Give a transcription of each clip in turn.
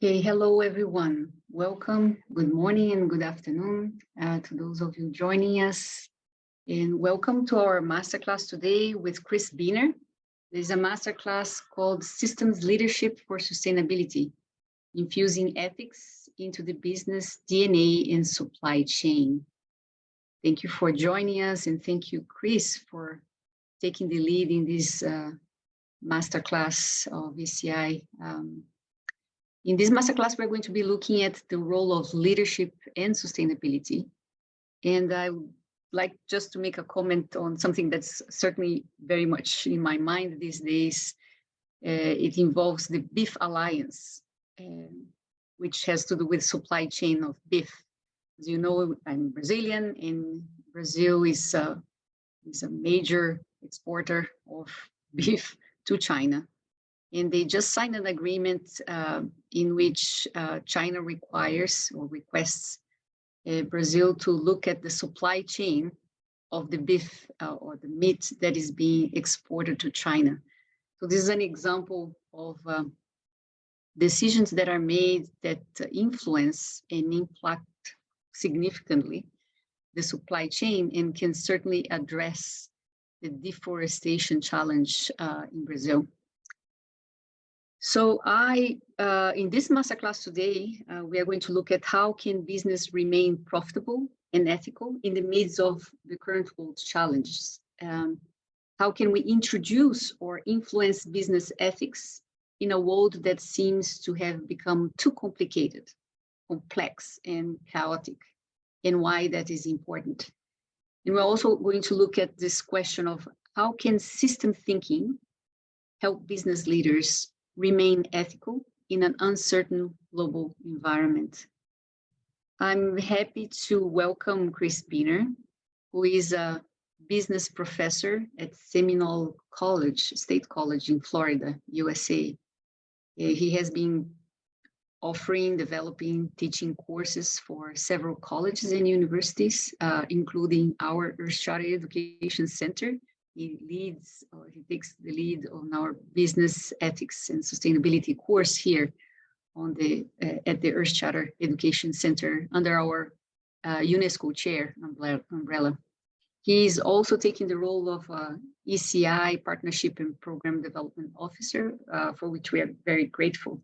Okay, hello everyone. Welcome, good morning and good afternoon to those of you joining us. And welcome to our masterclass today with Chris Beehner. There's a masterclass called Systems Leadership for Sustainability, Infusing Ethics into the Business DNA and Supply Chain. Thank you for joining us, and thank you, Chris, for taking the lead in this masterclass of ECI. In this masterclass, we're going to be looking at the role of leadership and sustainability. And I would like just to make a comment on something that's certainly very much in my mind these days. It involves the Beef Alliance, which has to do with supply chain of beef. As you know, I'm Brazilian, and Brazil is a major exporter of beef to China. And they just signed an agreement in which China requires or requests Brazil to look at the supply chain of the beef or the meat that is being exported to China. So this is an example of decisions that are made that influence and impact significantly the supply chain and can certainly address the deforestation challenge in Brazil. So in this masterclass today, we are going to look at how can business remain profitable and ethical in the midst of the current world challenges. How can we introduce or influence business ethics in a world that seems to have become too complicated, complex, and chaotic, and why that is important. And we're also going to look at this question of how can system thinking help business leaders remain ethical in an uncertain global environment. I'm happy to welcome Chris Beehner, who is a business professor at Seminole College, State College in Florida, USA. He has been offering, developing, teaching courses for several colleges and universities, including our Earthshatter Education Center. He takes the lead on our business ethics and sustainability course here on at the Earthshatter Education Center under our UNESCO chair umbrella. He's also taking the role of ECI Partnership and Program Development Officer, for which we are very grateful,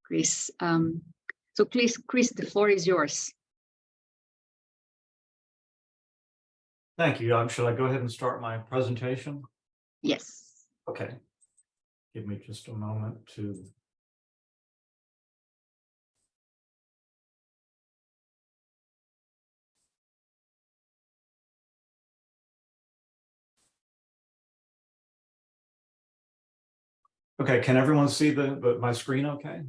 Chris. So please, Chris, the floor is yours. Thank you. Should I go ahead and start my presentation? Yes. Okay. Give me just a moment to... Okay, can everyone see my screen okay?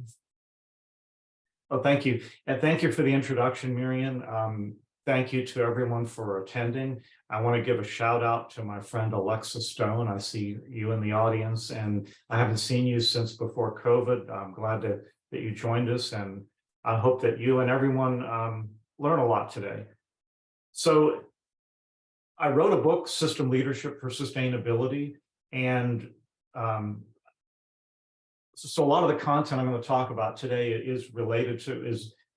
Oh, thank you. And thank you for the introduction, Miriam. Thank you to everyone for attending. I want to give a shout out to my friend Alexa Stone. I see you in the audience, and I haven't seen you since before COVID. I'm glad that you joined us, and I hope that you and everyone learn a lot today. So I wrote a book, System Leadership for Sustainability, and so a lot of the content I'm going to talk about today is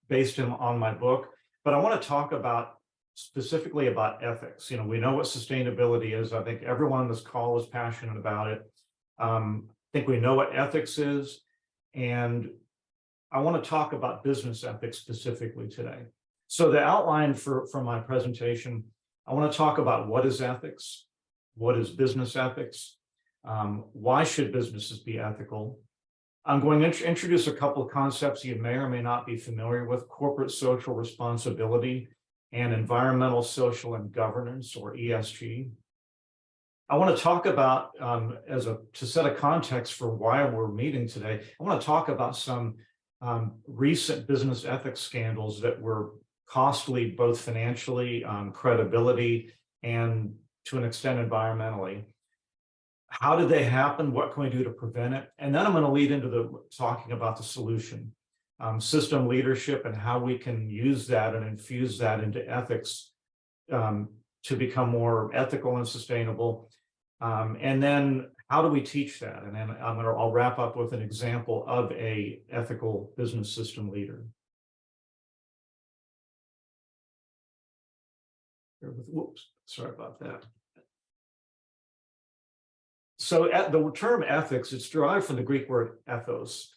based on my book. But I want to talk specifically about ethics. You know, we know what sustainability is. I think everyone on this call is passionate about it. I think we know what ethics is. And I want to talk about business ethics specifically today. So the outline for my presentation, I want to talk about what is ethics, what is business ethics, why should businesses be ethical. I'm going to introduce a couple of concepts you may or may not be familiar with: corporate social responsibility and environmental, social, and governance, or ESG. I want to talk about, to set a context for why we're meeting today, I want to talk about some recent business ethics scandals that were costly, both financially, credibility, and to an extent environmentally. How did they happen? What can we do to prevent it? And then I'm going to lead into talking about the solution, system leadership, and how we can use that and infuse that into ethics to become more ethical and sustainable. And then how do we teach that? And then I'll wrap up with an example of a ethical business system leader. Whoops, sorry about that. So the term ethics, it's derived from the Greek word ethos.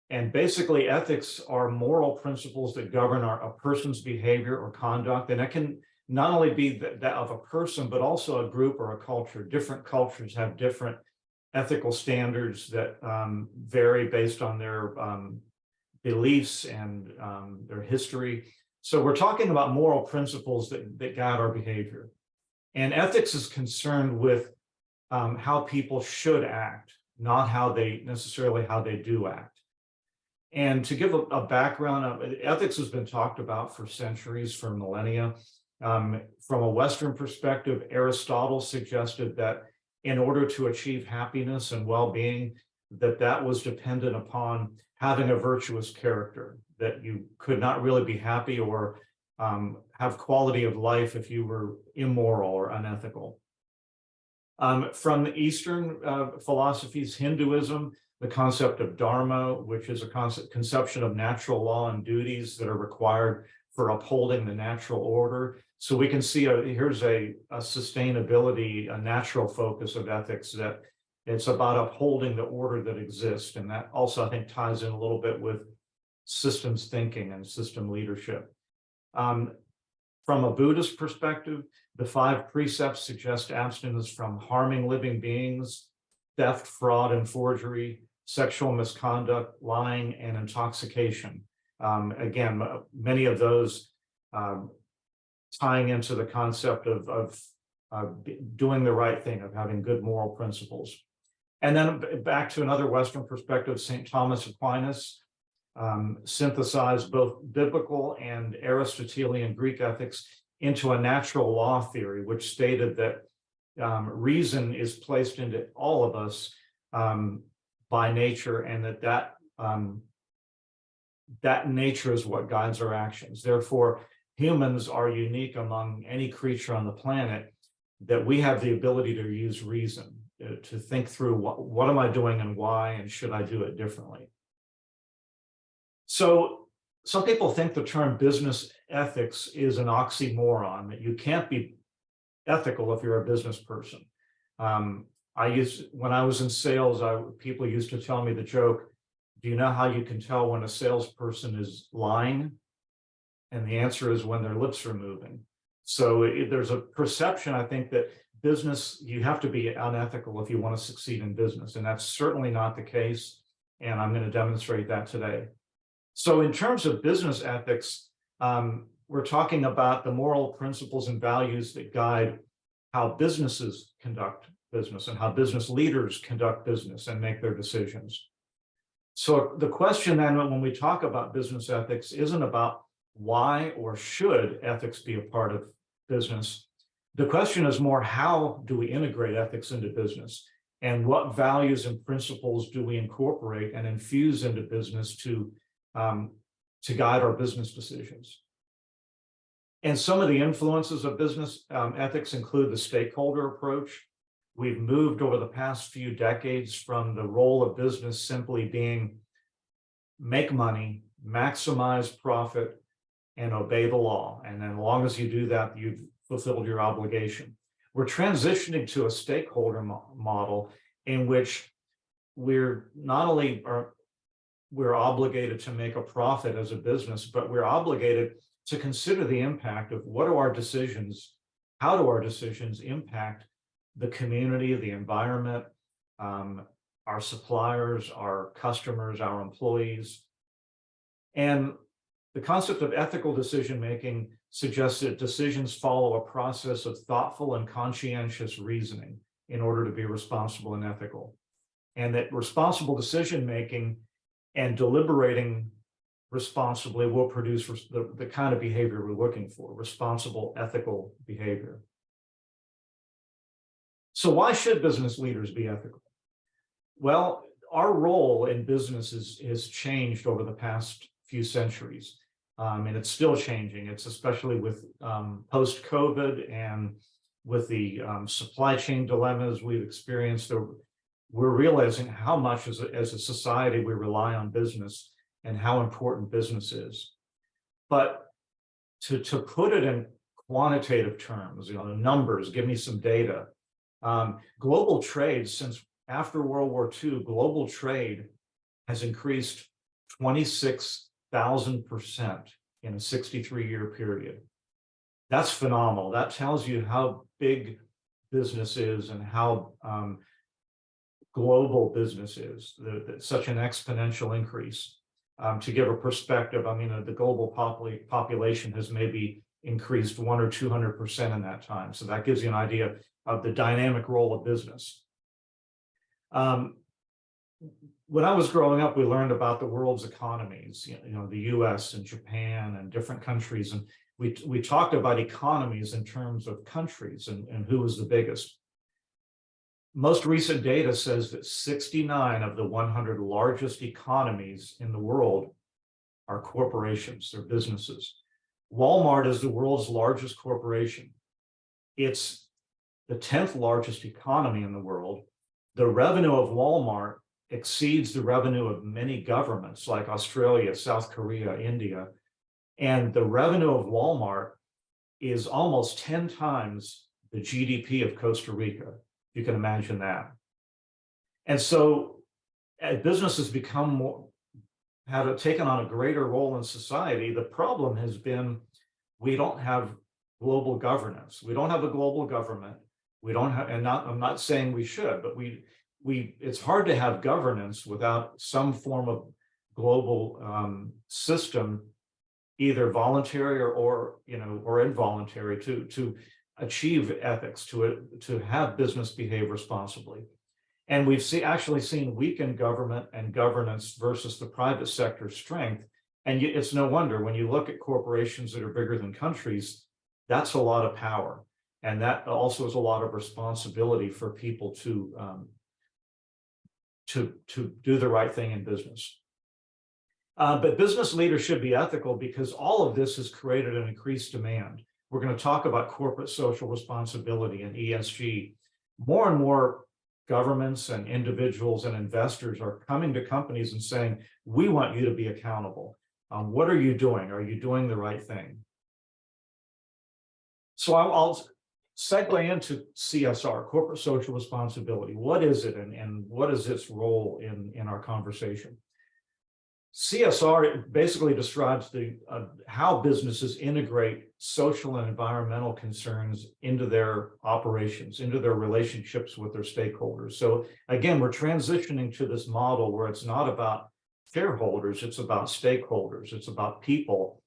And basically ethics are moral principles that govern a person's behavior or conduct. And that can not only be that of a person, but also a group or a culture. Different cultures have different ethical standards that vary based on their beliefs and their history. So we're talking about moral principles that guide our behavior. And ethics is concerned with how people should act, not how they do act. And to give a background, ethics has been talked about for centuries, for millennia. From a Western perspective, Aristotle suggested that in order to achieve happiness and well-being, that was dependent upon having a virtuous character, that you could not really be happy or have quality of life if you were immoral or unethical. From the Eastern philosophies, Hinduism, the concept of dharma, which is a conception of natural law and duties that are required for upholding the natural order. So we can see here's a sustainability, a natural focus of ethics, that it's about upholding the order that exists. And that also, I think, ties in a little bit with systems thinking and system leadership. From a Buddhist perspective, the 5 precepts suggest abstinence from harming living beings, theft, fraud, and forgery, sexual misconduct, lying, and intoxication. Again, many of those tying into the concept of doing the right thing, of having good moral principles. And then back to another Western perspective, St. Thomas Aquinas synthesized both biblical and Aristotelian Greek ethics into a natural law theory, which stated that reason is placed into all of us by nature, and that nature is what guides our actions. Therefore, humans are unique among any creature on the planet, that we have the ability to use reason, to think through what am I doing and why, and should I do it differently. So some people think the term business ethics is an oxymoron, that you can't be ethical if you're a business person. When I was in sales, people used to tell me the joke, do you know how you can tell when a salesperson is lying? And the answer is when their lips are moving. So there's a perception, I think, that business, you have to be unethical if you want to succeed in business. And that's certainly not the case. And I'm going to demonstrate that today. So in terms of business ethics, we're talking about the moral principles and values that guide how businesses conduct business and how business leaders conduct business and make their decisions. So the question then, when we talk about business ethics, isn't about why or should ethics be a part of business. The question is more, how do we integrate ethics into business? And what values and principles do we incorporate and infuse into business to guide our business decisions? And some of the influences of business ethics include the stakeholder approach. We've moved over the past few decades from the role of business simply being make money, maximize profit, and obey the law. And then as long as you do that, you've fulfilled your obligation. We're transitioning to a stakeholder model in which we're not only we're obligated to make a profit as a business, but we're obligated to consider the impact of what do our decisions, how do our decisions impact the community, the environment, our suppliers, our customers, our employees. And the concept of ethical decision-making suggests that decisions follow a process of thoughtful and conscientious reasoning in order to be responsible and ethical. And that responsible decision-making and deliberating responsibly will produce the kind of behavior we're looking for, responsible, ethical behavior. So why should business leaders be ethical? Well, our role in business has changed over the past few centuries, and it's still changing. It's especially with post-COVID and with the supply chain dilemmas we've experienced. we're realizing how much as a society we rely on business and how important business is. But to put it in quantitative terms, numbers, give me some data. Global trade, since after World War II, global trade has increased 26,000% in a 63-year period. That's phenomenal. That tells you how big business is and how global business is. Such an exponential increase. To give a perspective, I mean, the global population has maybe increased 100 or 200% in that time. So that gives you an idea of the dynamic role of business. When I was growing up, we learned about the world's economies, the US and Japan and different countries. And we talked about economies in terms of countries and who was the biggest. Most recent data says that 69 of the 100 largest economies in the world are corporations, they're businesses. Walmart is the world's largest corporation. It's the 10th largest economy in the world. The revenue of Walmart exceeds the revenue of many governments like Australia, South Korea, India. And the revenue of Walmart is almost 10 times the GDP of Costa Rica. You can imagine that. And so as businesses taken on a greater role in society, the problem has been we don't have global governance. We don't have a global government. We don't have, I'm not saying we should, but it's hard to have governance without some form of global system, either voluntary or involuntary, to achieve ethics, to have business behave responsibly. And we've actually seen weakened government and governance versus the private sector strength. And it's no wonder when you look at corporations that are bigger than countries, that's a lot of power. And that also is a lot of responsibility for people to do the right thing in business. But business leaders should be ethical because all of this has created an increased demand. We're going to talk about corporate social responsibility and ESG. More and more governments and individuals and investors are coming to companies and saying, we want you to be accountable. What are you doing? Are you doing the right thing? So I'll segue into CSR, corporate social responsibility. What is it and what is its role in our conversation? CSR basically describes how businesses integrate social and environmental concerns into their operations, into their relationships with their stakeholders. So again, we're transitioning to this model where it's not about shareholders, it's about stakeholders, it's about people.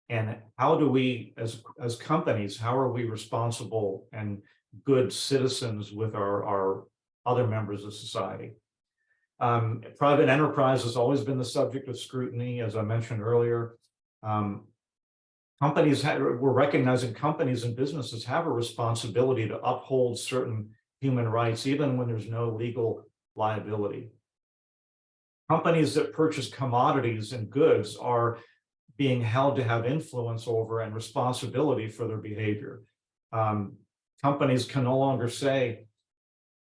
And how do we, as companies, how are we responsible and good citizens with our other members of society? Private enterprise has always been the subject of scrutiny, as I mentioned earlier. We're recognizing companies and businesses have a responsibility to uphold certain human rights, even when there's no legal liability. Companies that purchase commodities and goods are being held to have influence over and responsibility for their behavior. Companies can no longer say,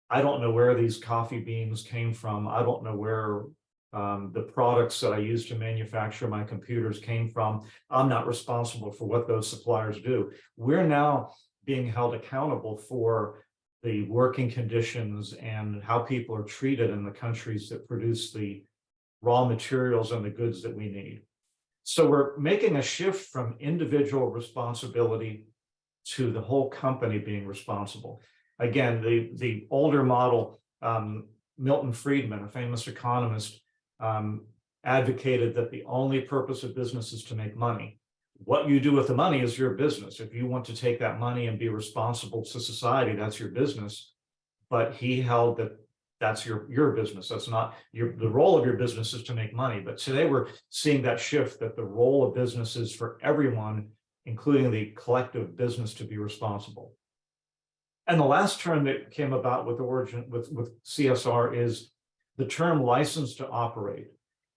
I don't know where these coffee beans came from. I don't know where the products that I use to manufacture my computers came from. I'm not responsible for what those suppliers do. We're now being held accountable for the working conditions and how people are treated in the countries that produce the raw materials and the goods that we need. So we're making a shift from individual responsibility to the whole company being responsible. Again, the older model, Milton Friedman, a famous economist, advocated that the only purpose of business is to make money. What you do with the money is your business. If you want to take that money and be responsible to society, that's your business. But he held that that's your business. That's not the role of your business is to make money. But today we're seeing that shift, that the role of business is for everyone, including the collective business, to be responsible. And the last term that came about with CSR is the term license to operate.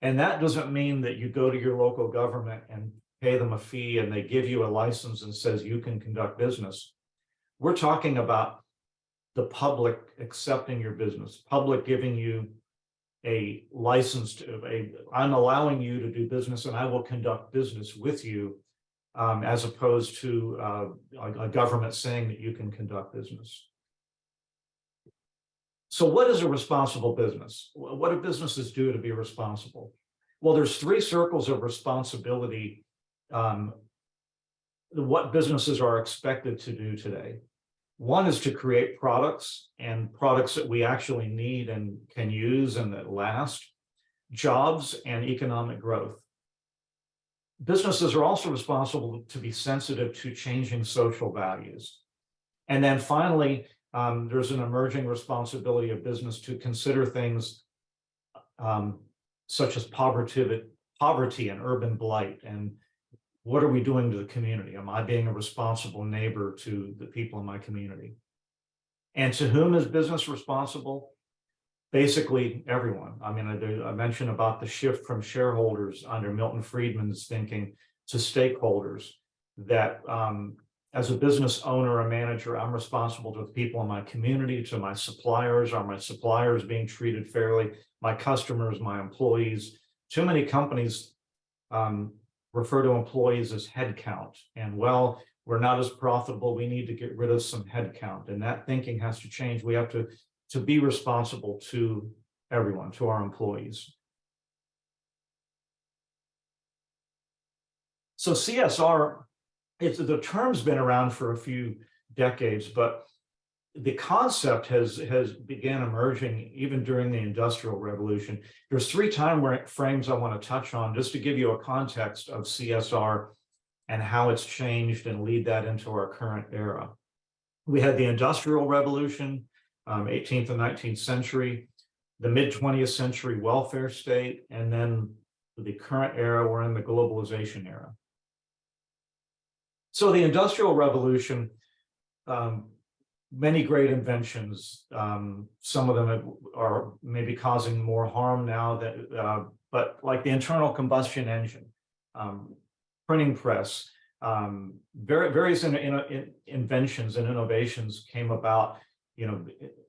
And that doesn't mean that you go to your local government and pay them a fee and they give you a license and says you can conduct business. We're talking about the public accepting your business, public giving you a license I'm allowing you to do business and I will conduct business with you, as opposed to a government saying that you can conduct business. So what is a responsible business? What do businesses do to be responsible? Well, there's three circles of responsibility, what businesses are expected to do today. One is to create products and products that we actually need and can use and that last, jobs and economic growth. Businesses are also responsible to be sensitive to changing social values. And then finally, there's an emerging responsibility of business to consider things such as poverty and urban blight, and what are we doing to the community? Am I being a responsible neighbor to the people in my community? And to whom is business responsible? Basically, everyone. I mean, I mentioned about the shift from shareholders under Milton Friedman's thinking to stakeholders, that as a business owner or manager, I'm responsible to the people in my community, to my suppliers. Are my suppliers being treated fairly? My customers, my employees. Too many companies refer to employees as headcount, and well, we're not as profitable, we need to get rid of some headcount, and that thinking has to change. We have to be responsible to everyone, to our employees. So CSR, the term's been around for a few decades, but the concept has began emerging even during the Industrial Revolution. There's three time frames I want to touch on just to give you a context of CSR and how it's changed and lead that into our current era. We had the Industrial Revolution, 18th and 19th century, the mid-20th century welfare state, and then the current era, we're in the globalization era. So the Industrial Revolution, many great inventions. Some of them are maybe causing more harm now, but like the internal combustion engine, printing press, various inventions and innovations came about,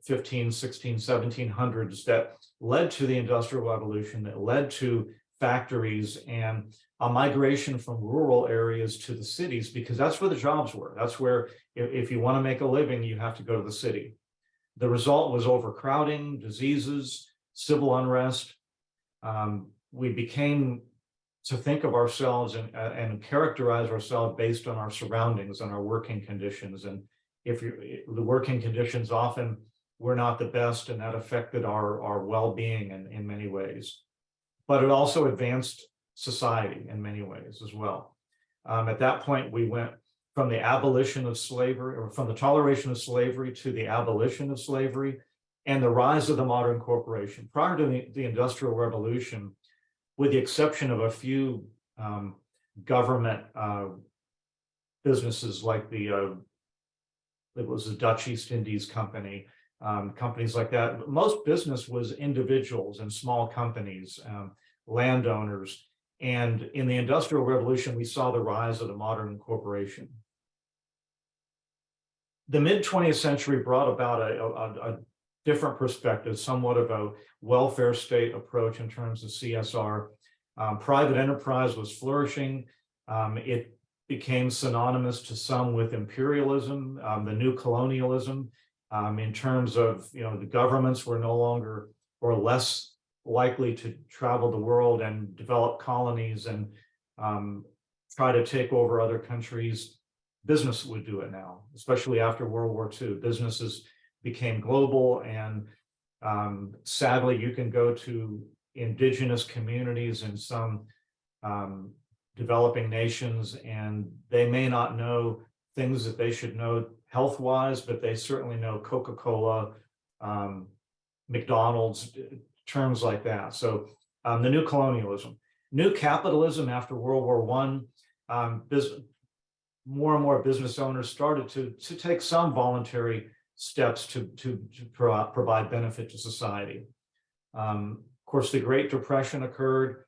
15, 16, 1700s that led to the Industrial Revolution, that led to factories and a migration from rural areas to the cities, because that's where the jobs were. That's where, if you want to make a living, you have to go to the city. The result was overcrowding, diseases, civil unrest. We became to think of ourselves and characterize ourselves based on our surroundings and our working conditions. And the working conditions often were not the best, and that affected our well-being in many ways. But it also advanced society in many ways as well. At that point, we went from the abolition of slavery, or from the toleration of slavery, to the abolition of slavery and the rise of the modern corporation. Prior to the Industrial Revolution, with the exception of a few government businesses like it was the Dutch East Indies Company, companies like that, most business was individuals and small companies, landowners. And in the Industrial Revolution, we saw the rise of the modern corporation. The mid-20th century brought about a different perspective, somewhat of a welfare state approach in terms of CSR. Private enterprise was flourishing. It became synonymous to some with imperialism, the new colonialism, in terms of, the governments were no longer or less likely to travel the world and develop colonies and try to take over other countries. Business would do it now, especially after World War II. Businesses became global, and sadly, you can go to indigenous communities in some developing nations, and they may not know things that they should know health-wise, but they certainly know Coca-Cola, McDonald's, terms like that. So the new colonialism, new capitalism after World War I, more and more business owners started to take some voluntary steps to provide benefit to society. Of course, the Great Depression occurred,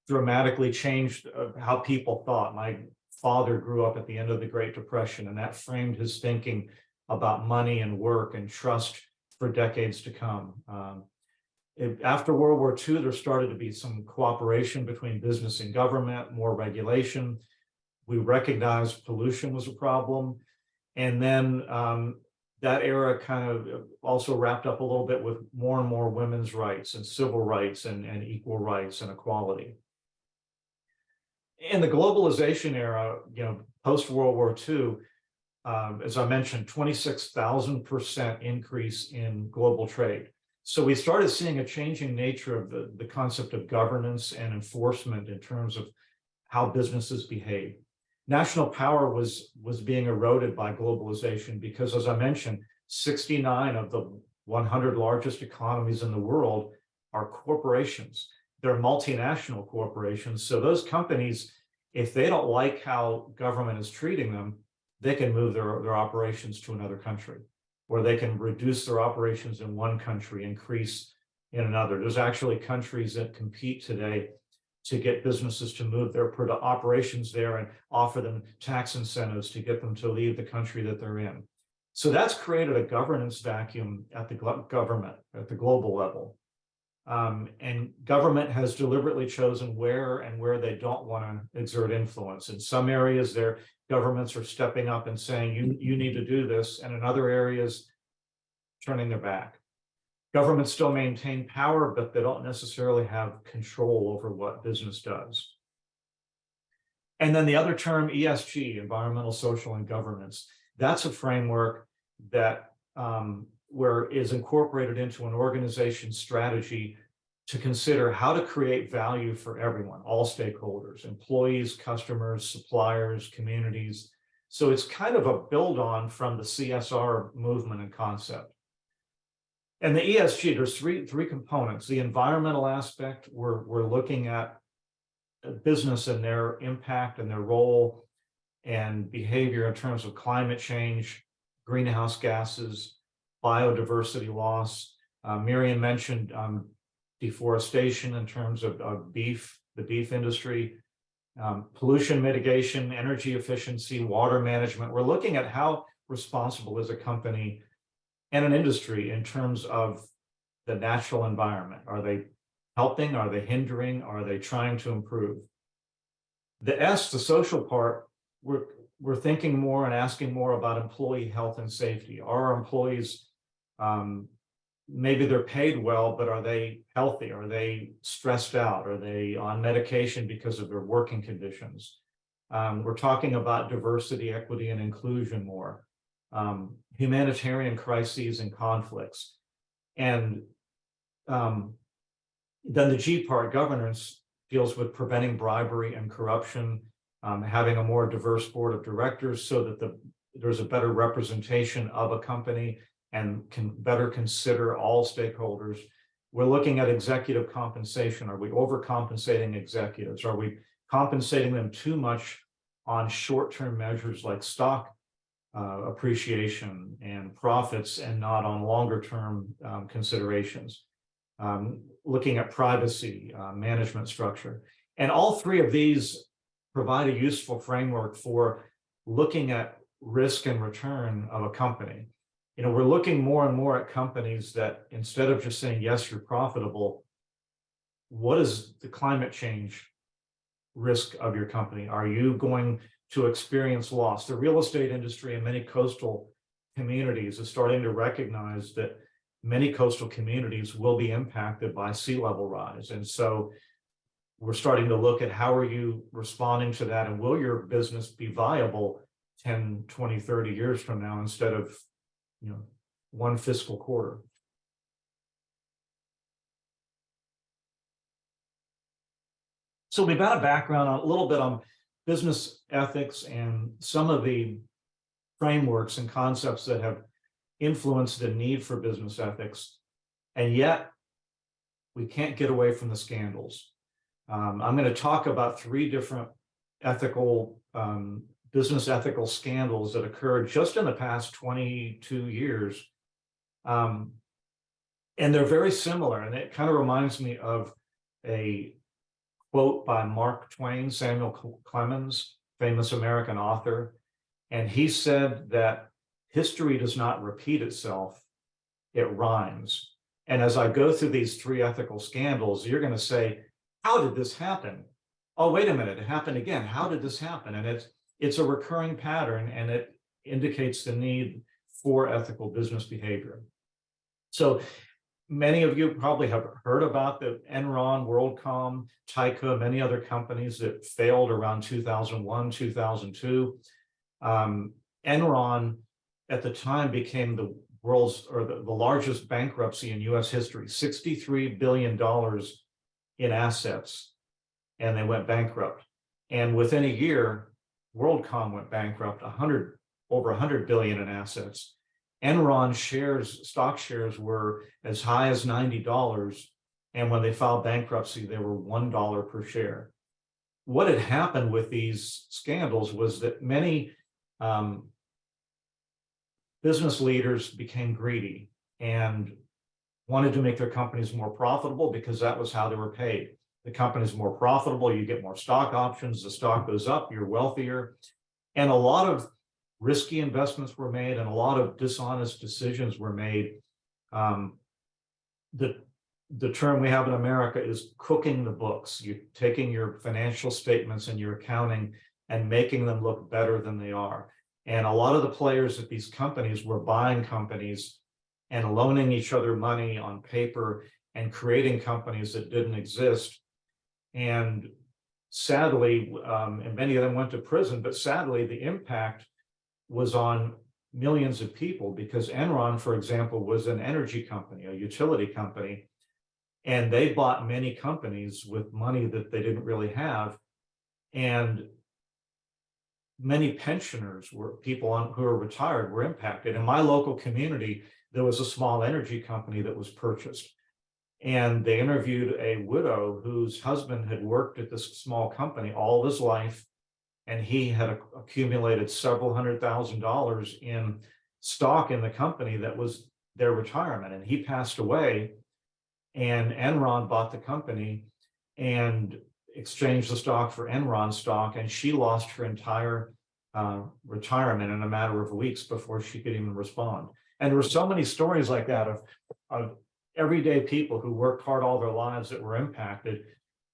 dramatically changed how people thought. My father grew up at the end of the Great Depression, and that framed his thinking about money and work and trust for decades to come. After World War II, there started to be some cooperation between business and government, more regulation. We recognized pollution was a problem. And then that era kind of also wrapped up a little bit with more and more women's rights and civil rights and equal rights and equality. In the globalization era, post-World War II, as I mentioned, 26,000% increase in global trade. So we started seeing a changing nature of the concept of governance and enforcement in terms of how businesses behave. National power was being eroded by globalization because, as I mentioned, 69 of the 100 largest economies in the world are corporations. They're multinational corporations. So those companies, if they don't like how government is treating them, they can move their operations to another country, or they can reduce their operations in one country, increase in another. There's actually countries that compete today to get businesses to move their operations there and offer them tax incentives to get them to leave the country that they're in. So that's created a governance vacuum at the government, at the global level. And government has deliberately chosen where they don't want to exert influence. In some areas, their governments are stepping up and saying, you need to do this, and in other areas, turning their back. Governments still maintain power, but they don't necessarily have control over what business does. And then the other term, ESG, environmental, social, and governance, that's a framework that where is incorporated into an organization's strategy to consider how to create value for everyone, all stakeholders, employees, customers, suppliers, communities. So it's kind of a build on from the CSR movement and concept. And the ESG, there's three components. The environmental aspect, we're looking at business and their impact and their role and behavior in terms of climate change, greenhouse gases, biodiversity loss. Miriam mentioned deforestation in terms of the beef industry, pollution mitigation, energy efficiency, water management. We're looking at how responsible is a company and an industry in terms of the natural environment. Are they helping? Are they hindering? Are they trying to improve? The S, the social part, we're thinking more and asking more about employee health and safety. Are our employees, maybe they're paid well, but are they healthy? Are they stressed out? Are they on medication because of their working conditions? We're talking about diversity, equity, and inclusion more. Humanitarian crises and conflicts. And then the G part, governance, deals with preventing bribery and corruption, having a more diverse board of directors so that there's a better representation of a company and can better consider all stakeholders. We're looking at executive compensation. Are we overcompensating executives? Are we compensating them too much on short-term measures like stock appreciation and profits and not on longer-term considerations? Looking at privacy, management structure. And all three of these provide a useful framework for looking at risk and return of a company. We're looking more and more at companies that instead of just saying, yes, you're profitable, what is the climate change risk of your company? Are you going to experience loss? The real estate industry in many coastal communities is starting to recognize that many coastal communities will be impacted by sea level rise. And so we're starting to look at how are you responding to that, and will your business be viable 10, 20, 30 years from now instead of one fiscal quarter. So we've got a background on a little bit on business ethics and some of the frameworks and concepts that have influenced the need for business ethics. And yet we can't get away from the scandals. I'm going to talk about three different business ethical scandals that occurred just in the past 22 years. And they're very similar. And it kind of reminds me of a quote by Mark Twain, Samuel Clemens, famous American author. And he said that history does not repeat itself, it rhymes. And as I go through these 3 ethical scandals, you're going to say, how did this happen? Oh, wait a minute, it happened again. How did this happen? And it's a recurring pattern, and it indicates the need for ethical business behavior. So many of you probably have heard about the Enron, WorldCom, Tyco, many other companies that failed around 2001, 2002. Enron at the time became the world's, or the largest bankruptcy in US history, $63 billion in assets, and they went bankrupt. And within a year, WorldCom went bankrupt, over 100 billion in assets. Enron shares, stock shares, were as high as $90, and when they filed bankruptcy, they were $1 per share. What had happened with these scandals was that many business leaders became greedy and wanted to make their companies more profitable, because that was how they were paid. The company's more profitable, you get more stock options, the stock goes up, you're wealthier. And a lot of risky investments were made, and a lot of dishonest decisions were made. The term we have in America is cooking the books. You're taking your financial statements and your accounting and making them look better than they are. And a lot of the players at these companies were buying companies and loaning each other money on paper and creating companies that didn't exist. And sadly, and many of them went to prison, but sadly, the impact was on millions of people, because Enron, for example, was an energy company, a utility company, and they bought many companies with money that they didn't really have. And many pensioners, were people who are retired, were impacted. In my local community, there was a small energy company that was purchased, and they interviewed a widow whose husband had worked at this small company all of his life, and he had accumulated several $100,000 in stock in the company that was their retirement. And he passed away, and Enron bought the company and exchanged the stock for Enron stock, and she lost her entire retirement in a matter of weeks before she could even respond. And there were so many stories like that of everyday people who worked hard all their lives that were impacted,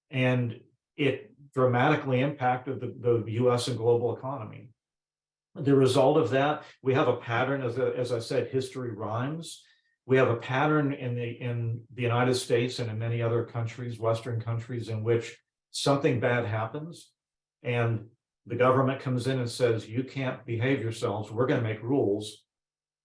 and it dramatically impacted the US and global economy. The result of that, we have a pattern, as I said, history rhymes. We have a pattern in the United States and in many other countries, Western countries, in which something bad happens and the government comes in and says, you can't behave yourselves, we're going to make rules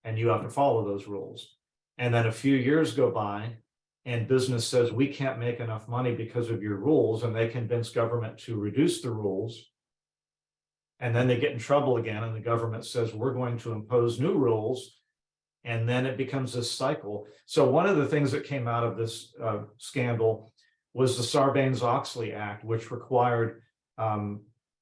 and you have to follow those rules. And then a few years go by and business says, we can't make enough money because of your rules, and they convince government to reduce the rules. And then they get in trouble again, and the government says, we're going to impose new rules. And then it becomes this cycle. So one of the things that came out of this scandal was the Sarbanes-Oxley Act, which required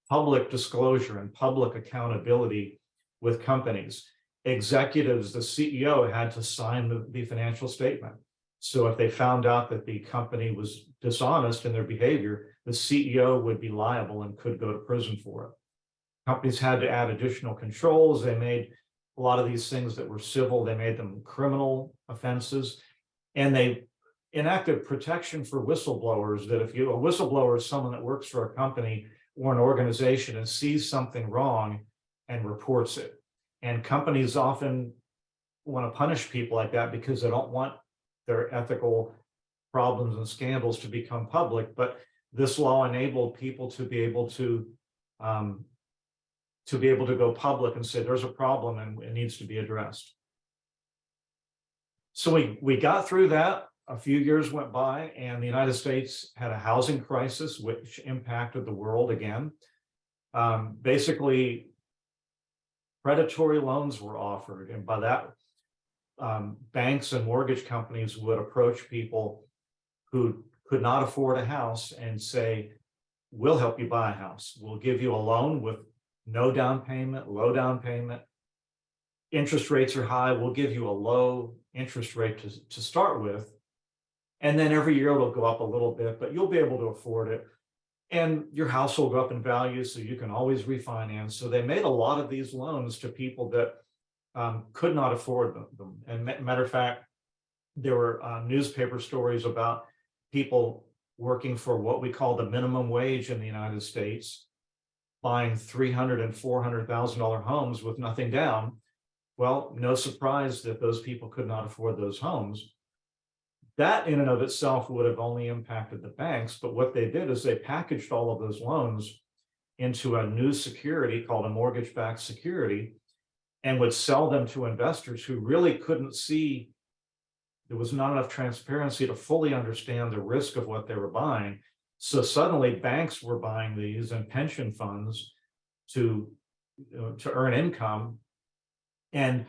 public disclosure and public accountability with companies. Executives, the CEO had to sign the financial statement. So if they found out that the company was dishonest in their behavior, the CEO would be liable and could go to prison for it. Companies had to add additional controls. They made a lot of these things that were civil, they made them criminal offenses. And they enacted protection for whistleblowers, that if a whistleblower is someone that works for a company or an organization and sees something wrong and reports it. And companies often want to punish people like that because they don't want their ethical problems and scandals to become public. But this law enabled people to be able to go public and say there's a problem and it needs to be addressed. So we got through that. A few years went by, and the United States had a housing crisis, which impacted the world again. Basically, predatory loans were offered, and by that, banks and mortgage companies would approach people who could not afford a house and say, we'll help you buy a house. We'll give you a loan with no down payment, low down payment. Interest rates are high. We'll give you a low interest rate to start with. And then every year it'll go up a little bit, but you'll be able to afford it. And your house will go up in value, so you can always refinance. So they made a lot of these loans to people that could not afford them. And matter of fact, there were newspaper stories about people working for what we call the minimum wage in the United States, buying $300,000 and $400,000 homes with nothing down. Well, no surprise that those people could not afford those homes. That in and of itself would have only impacted the banks, but what they did is they packaged all of those loans into a new security called a mortgage-backed security and would sell them to investors who really couldn't see. There was not enough transparency to fully understand the risk of what they were buying. So suddenly banks were buying these and pension funds to earn income. And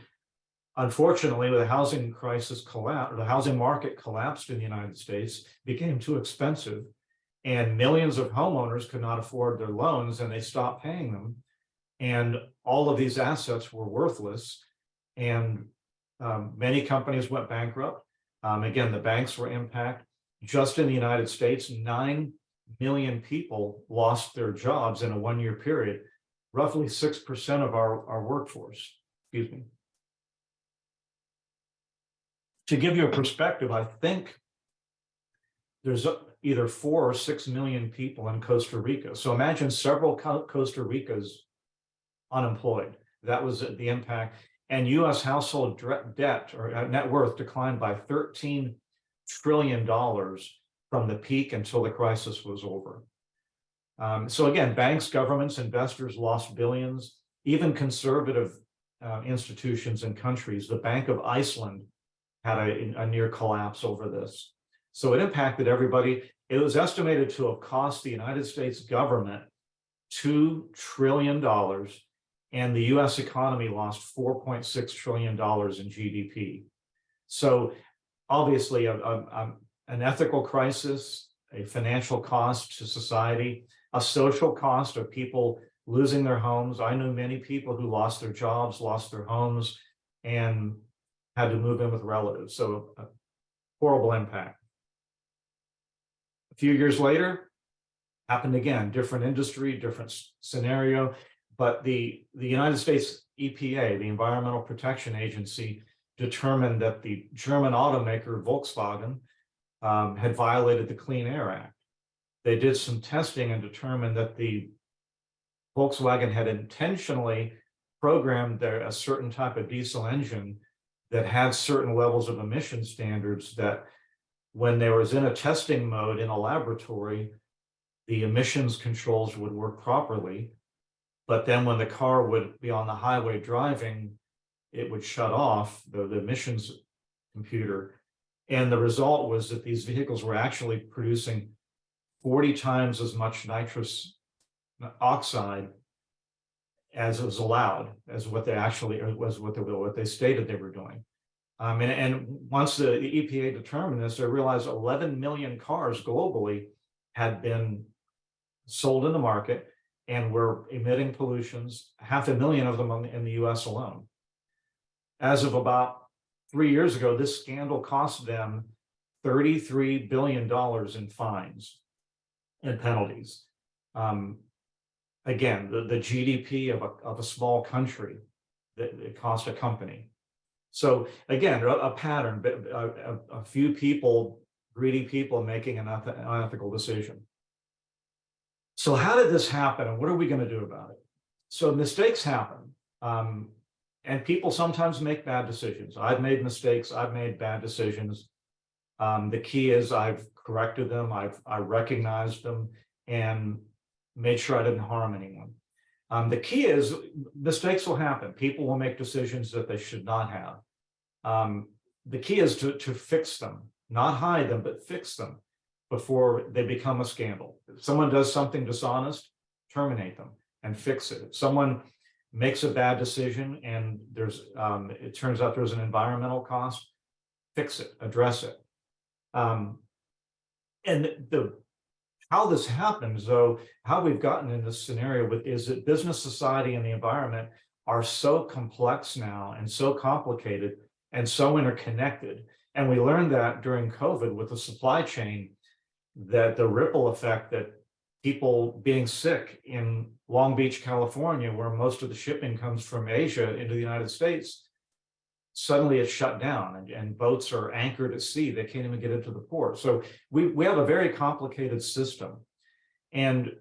unfortunately, the housing crisis collapsed, the housing market collapsed in the United States, became too expensive, and millions of homeowners could not afford their loans and they stopped paying them. And all of these assets were worthless. And many companies went bankrupt. Again, the banks were impacted. Just in the United States, 9 million people lost their jobs in a one-year period, roughly 6% of our workforce. Excuse me. To give you a perspective, I think there's either 4 or 6 million people in Costa Rica. So imagine several Costa Ricas unemployed. That was the impact. And US household debt or net worth declined by $13 trillion from the peak until the crisis was over. So again, banks, governments, investors lost billions. Even conservative institutions and countries, the Bank of Iceland had a near collapse over this. So it impacted everybody. It was estimated to have cost the United States government $2 trillion, and the US economy lost $4.6 trillion in GDP. So obviously an ethical crisis, a financial cost to society, a social cost of people losing their homes. I knew many people who lost their jobs, lost their homes, and had to move in with relatives. So a horrible impact. A few years later, happened again, different industry, different scenario, but the United States EPA, the Environmental Protection Agency, determined that the German automaker Volkswagen had violated the Clean Air Act. They did some testing and determined that the Volkswagen had intentionally programmed a certain type of diesel engine that had certain levels of emission standards that when there was in a testing mode in a laboratory, the emissions controls would work properly. But then when the car would be on the highway driving, it would shut off the emissions computer. And the result was that these vehicles were actually producing 40 times as much nitrous oxide as was allowed, as what they actually was what they stated they were doing. And once the EPA determined this, they realized 11 million cars globally had been sold in the market and were emitting pollutions, 500,000 of them in the US alone. As of about 3 years ago, this scandal cost them $33 billion in fines and penalties. Again, the GDP of a small country that it cost a company. So again, a pattern, a few people, greedy people making an unethical decision. So how did this happen and what are we going to do about it? So mistakes happen. And people sometimes make bad decisions. I've made mistakes. I've made bad decisions. The key is I've corrected them. I recognized them and made sure I didn't harm anyone. The key is mistakes will happen. People will make decisions that they should not have. The key is to fix them, not hide them, but fix them before they become a scandal. If someone does something dishonest, terminate them and fix it. If someone makes a bad decision and it turns out there's an environmental cost, fix it, address it. And how this happens, though, how we've gotten in this scenario is that business, society, and the environment are so complex now and so complicated and so interconnected. And we learned that during COVID with the supply chain, that the ripple effect that people being sick in Long Beach, California, where most of the shipping comes from Asia into the United States, suddenly it's shut down and boats are anchored at sea. They can't even get into the port. So we have a very complicated system. And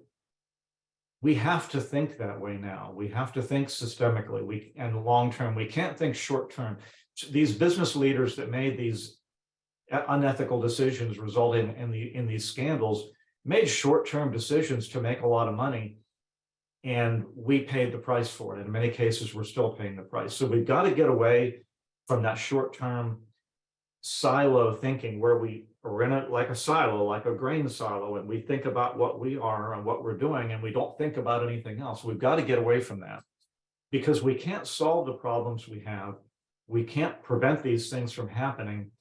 we have to think that way now. We have to think systemically and long-term. We can't think short-term. These business leaders that made these unethical decisions resulting in these scandals made short-term decisions to make a lot of money. And we paid the price for it. In many cases, we're still paying the price. So we've got to get away from that short-term silo thinking where we are in it like a silo, like a grain silo, and we think about what we are and what we're doing, and we don't think about anything else. We've got to get away from that because we can't solve the problems we have. We can't prevent these things from happening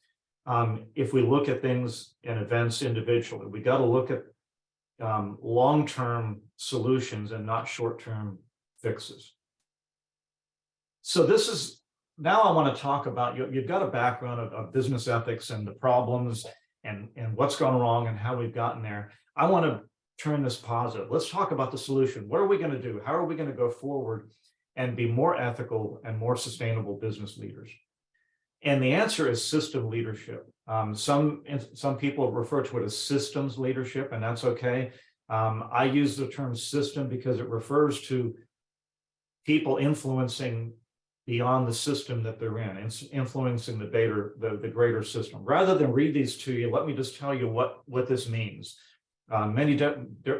if we look at things and events individually. We got to look at long-term solutions and not short-term fixes. So this is, now I want to talk about, you've got a background of business ethics and the problems and what's gone wrong and how we've gotten there. I want to turn this positive. Let's talk about the solution. What are we going to do? How are we going to go forward and be more ethical and more sustainable business leaders? And the answer is system leadership. Some people refer to it as systems leadership, and that's okay. I use the term system because it refers to people influencing beyond the system that they're in, and influencing the greater system. Rather than read these to you, let me just tell you what this means. Many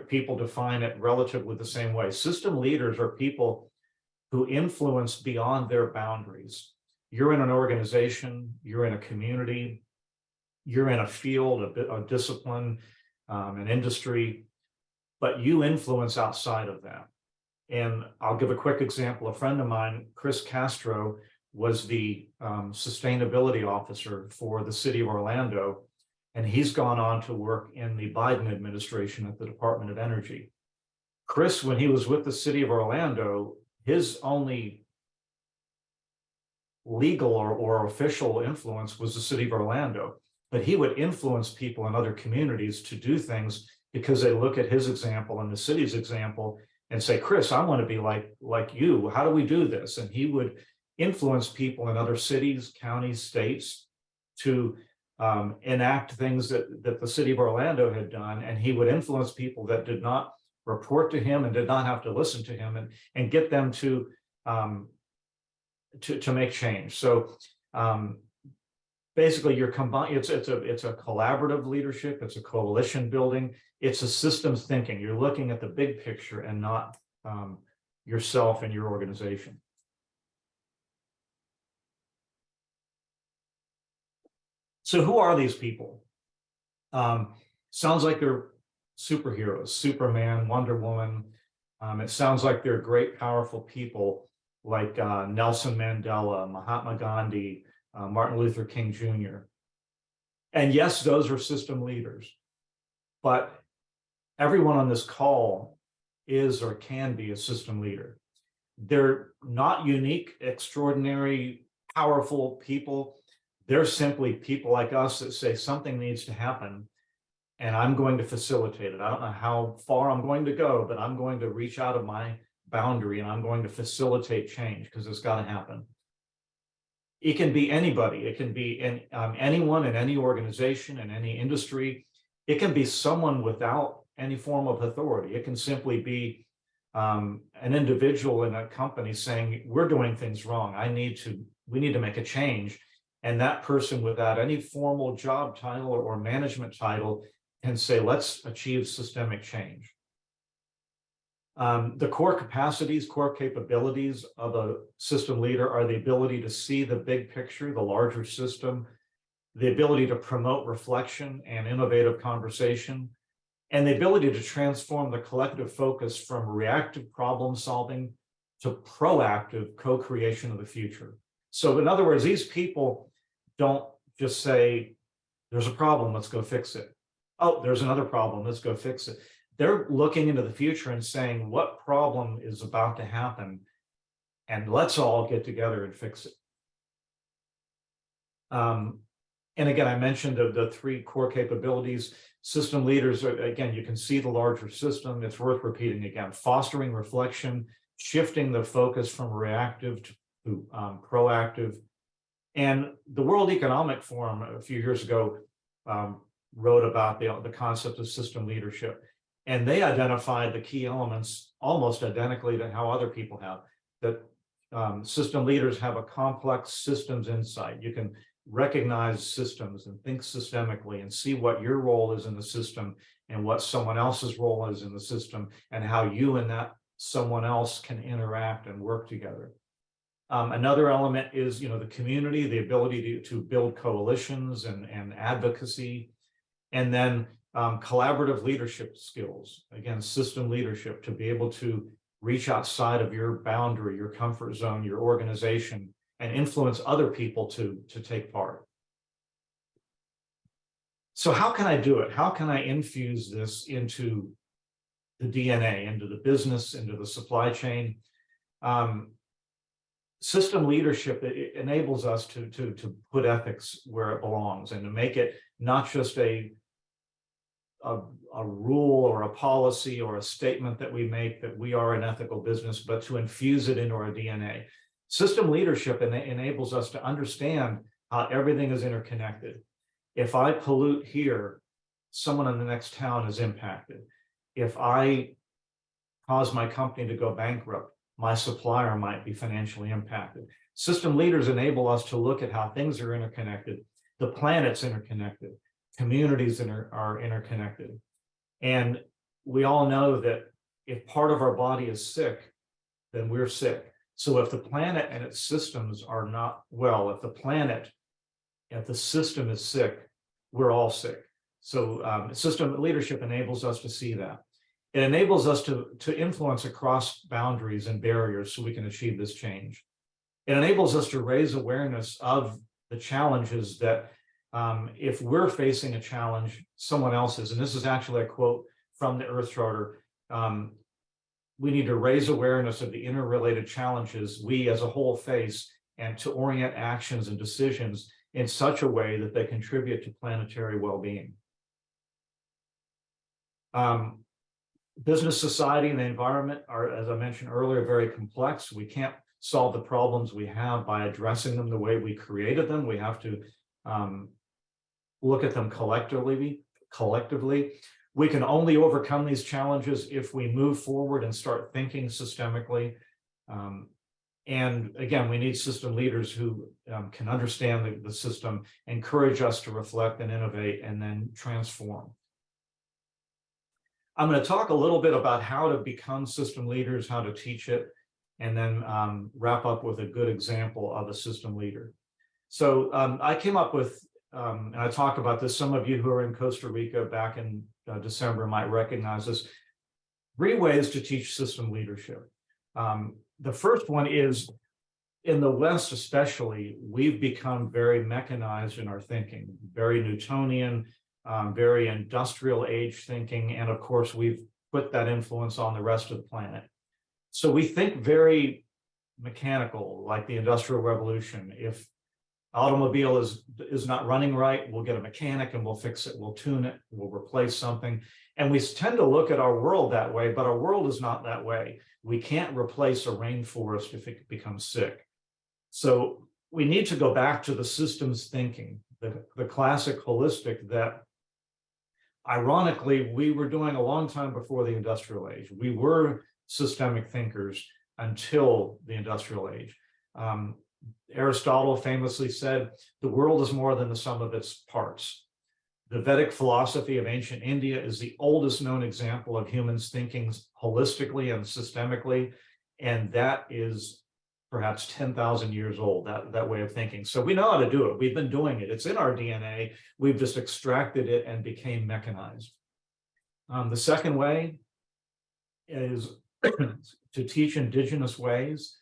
people define it relatively the same way. System leaders are people who influence beyond their boundaries. You're in an organization, you're in a community, you're in a field, a discipline, an industry, but you influence outside of that. And I'll give a quick example. A friend of mine, Chris Castro, was the sustainability officer for the city of Orlando, and he's gone on to work in the Biden administration at the Department of Energy. Chris, when he was with the city of Orlando, his only legal or official influence was the city of Orlando, but he would influence people in other communities to do things because they look at his example and the city's example and say, Chris, I want to be like you. How do we do this? And he would influence people in other cities, counties, states to enact things that the city of Orlando had done. And he would influence people that did not report to him and did not have to listen to him and get them to make change. So basically, you're combining. It's a collaborative leadership. It's a coalition building. It's a systems thinking. You're looking at the big picture and not yourself and your organization. So who are these people? Sounds like they're superheroes, Superman, Wonder Woman. It sounds like they're great, powerful people like Nelson Mandela, Mahatma Gandhi, Martin Luther King Jr. And yes, those are system leaders, but everyone on this call is or can be a system leader. They're not unique, extraordinary, powerful people. They're simply people like us that say something needs to happen and I'm going to facilitate it. I don't know how far I'm going to go, but I'm going to reach out of my boundary and I'm going to facilitate change because it's got to happen. It can be anybody. It can be anyone in any organization, in any industry. It can be someone without any form of authority. It can simply be an individual in a company saying, we're doing things wrong. We need to make a change. And that person without any formal job title or management title can say, let's achieve systemic change. The core capacities, core capabilities of a system leader are the ability to see the big picture, the larger system, the ability to promote reflection and innovative conversation, and the ability to transform the collective focus from reactive problem solving to proactive co-creation of the future. So in other words, these people don't just say, there's a problem, let's go fix it. Oh, there's another problem, let's go fix it. They're looking into the future and saying, what problem is about to happen? And let's all get together and fix it. And again, I mentioned the three core capabilities. System leaders, again, you can see the larger system. It's worth repeating again. Fostering reflection, shifting the focus from reactive to proactive, And the World Economic Forum a few years ago wrote about the concept of system leadership. And they identified the key elements almost identically to how other people have, that system leaders have a complex systems insight. You can recognize systems and think systemically and see what your role is in the system and what someone else's role is in the system and how you and that someone else can interact and work together. Another element is, the community, the ability to build coalitions and advocacy, and then collaborative leadership skills, again, system leadership, to be able to reach outside of your boundary, your comfort zone, your organization, and influence other people to take part. So how can I do it? How can I infuse this into the DNA, into the business, into the supply chain? System leadership, it enables us to put ethics where it belongs and to make it not just a rule or a policy or a statement that we make that we are an ethical business, but to infuse it into our DNA. System leadership enables us to understand how everything is interconnected. If I pollute here, someone in the next town is impacted. If I cause my company to go bankrupt, my supplier might be financially impacted. System leaders enable us to look at how things are interconnected. The planet's interconnected. Communities are interconnected. And we all know that if part of our body is sick, then we're sick. So if the planet and its systems are not well, if the system is sick, we're all sick. So system leadership enables us to see that. It enables us to influence across boundaries and barriers so we can achieve this change. It enables us to raise awareness of the challenges that if we're facing a challenge, someone else is. And this is actually a quote from the Earth Charter. We need to raise awareness of the interrelated challenges we as a whole face and to orient actions and decisions in such a way that they contribute to planetary well-being. Business, society, and the environment are, as I mentioned earlier, very complex. We can't solve the problems we have by addressing them the way we created them. We have to look at them collectively. We can only overcome these challenges if we move forward and start thinking systemically. And again, we need system leaders who can understand the system, encourage us to reflect and innovate, and then transform. I'm going to talk a little bit about how to become system leaders, how to teach it, and then wrap up with a good example of a system leader. So I came up with, and I talked about this, some of you who are in Costa Rica back in December might recognize this, 3 ways to teach system leadership. The first one is, in the West especially, we've become very mechanized in our thinking, very Newtonian, very industrial age thinking, and of course we've put that influence on the rest of the planet. So we think very mechanical, like the Industrial Revolution. If automobile is not running right, we'll get a mechanic and we'll fix it, we'll tune it, we'll replace something. And we tend to look at our world that way, but our world is not that way. We can't replace a rainforest if it becomes sick. So we need to go back to the systems thinking, the classic holistic that ironically we were doing a long time before the industrial age. We were systemic thinkers until the industrial age. Aristotle famously said, the world is more than the sum of its parts. The Vedic philosophy of ancient India is the oldest known example of humans thinking holistically and systemically, and that is perhaps 10,000 years old, that way of thinking. So we know how to do it. We've been doing it. It's in our DNA. We've just extracted it and became mechanized. The second way is to teach indigenous ways.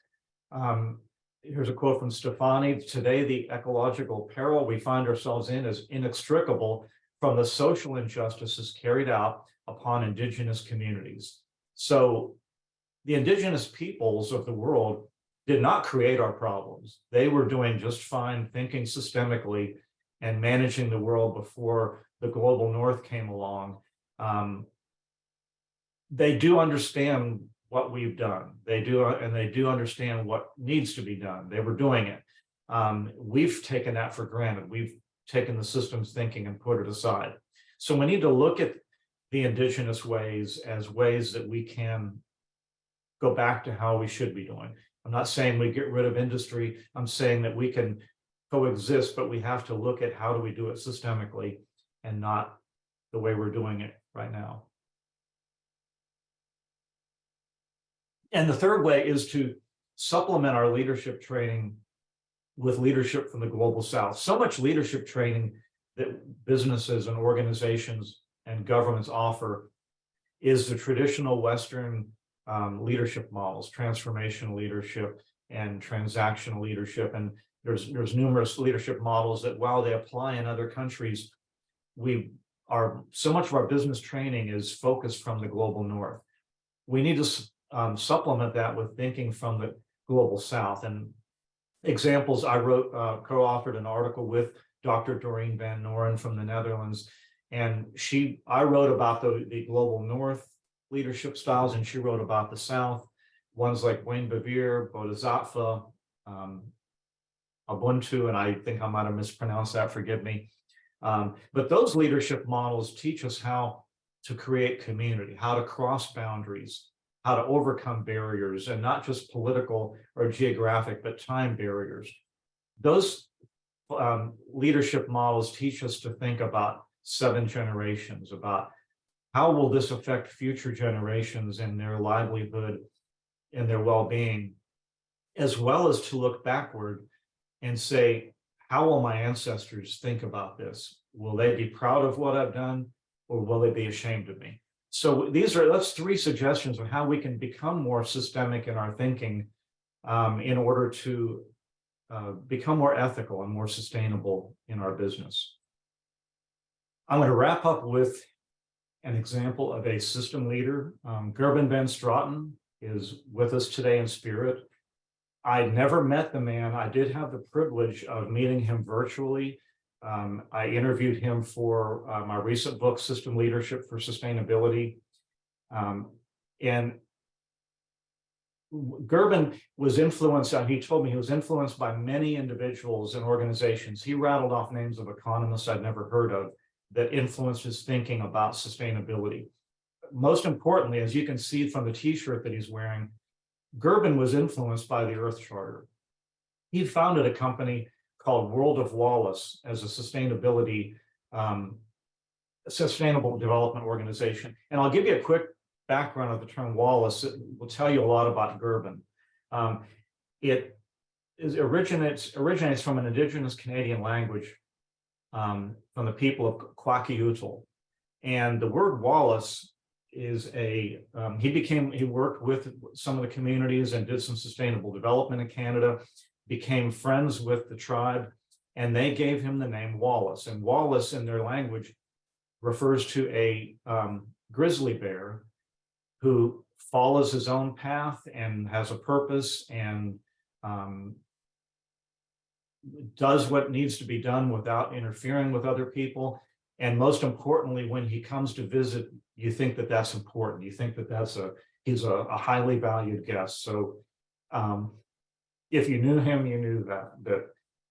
Here's a quote from Stefani. Today, the ecological peril we find ourselves in is inextricable from the social injustices carried out upon indigenous communities. So the indigenous peoples of the world did not create our problems. They were doing just fine thinking systemically and managing the world before the global north came along. They do understand what we've done. They do understand what needs to be done. They were doing it. we've taken that for granted. We've taken the systems thinking and put it aside. So we need to look at the indigenous ways as ways that we can go back to how we should be doing. I'm not saying we get rid of industry. I'm saying that we can coexist, but we have to look at how do we do it systemically and not the way we're doing it right now. And the third way is to supplement our leadership training with leadership from the global south. So much leadership training that businesses and organizations and governments offer is the traditional Western leadership models, transformational leadership and transactional leadership. And there's numerous leadership models that, while they apply in other countries, so much of our business training is focused from the global north. We need to supplement that with thinking from the global south. And examples, I wrote, co-authored an article with Dr. Doreen van Noren from the Netherlands, and I wrote about the global north leadership styles, and she wrote about the south, ones like Wayne Bevere, Bodhisattva, Ubuntu, and I think I might have mispronounced that, forgive me. But those leadership models teach us how to create community, how to cross boundaries, how to overcome barriers, and not just political or geographic, but time barriers. Those leadership models teach us to think about 7 generations, about how will this affect future generations and their livelihood and their well-being, as well as to look backward and say, how will my ancestors think about this? Will they be proud of what I've done, or will they be ashamed of me? So that's 3 suggestions of how we can become more systemic in our thinking in order to become more ethical and more sustainable in our business. I'm going to wrap up with an example of a system leader. Gerben van Straten is with us today in spirit. I never met the man. I did have the privilege of meeting him virtually. I interviewed him for my recent book, System Leadership for Sustainability. And Gerben was influenced, he told me he was influenced by many individuals and organizations. He rattled off names of economists I'd never heard of that influenced his thinking about sustainability. Most importantly, as you can see from the t-shirt that he's wearing, Gerben was influenced by the Earth Charter. He founded a company called World of Wallace as a sustainable development organization. And I'll give you a quick background of the term Wallace. It will tell you a lot about Gerben. It originates from an indigenous Canadian language from the people of Kwakiutl. And the word Wallace is he worked with some of the communities and did some sustainable development in Canada, became friends with the tribe, and they gave him the name Wallace. And Wallace in their language refers to a grizzly bear who follows his own path and has a purpose and does what needs to be done without interfering with other people. And most importantly, when he comes to visit, you think that that's important. You think that he's a highly valued guest. So if you knew him, you knew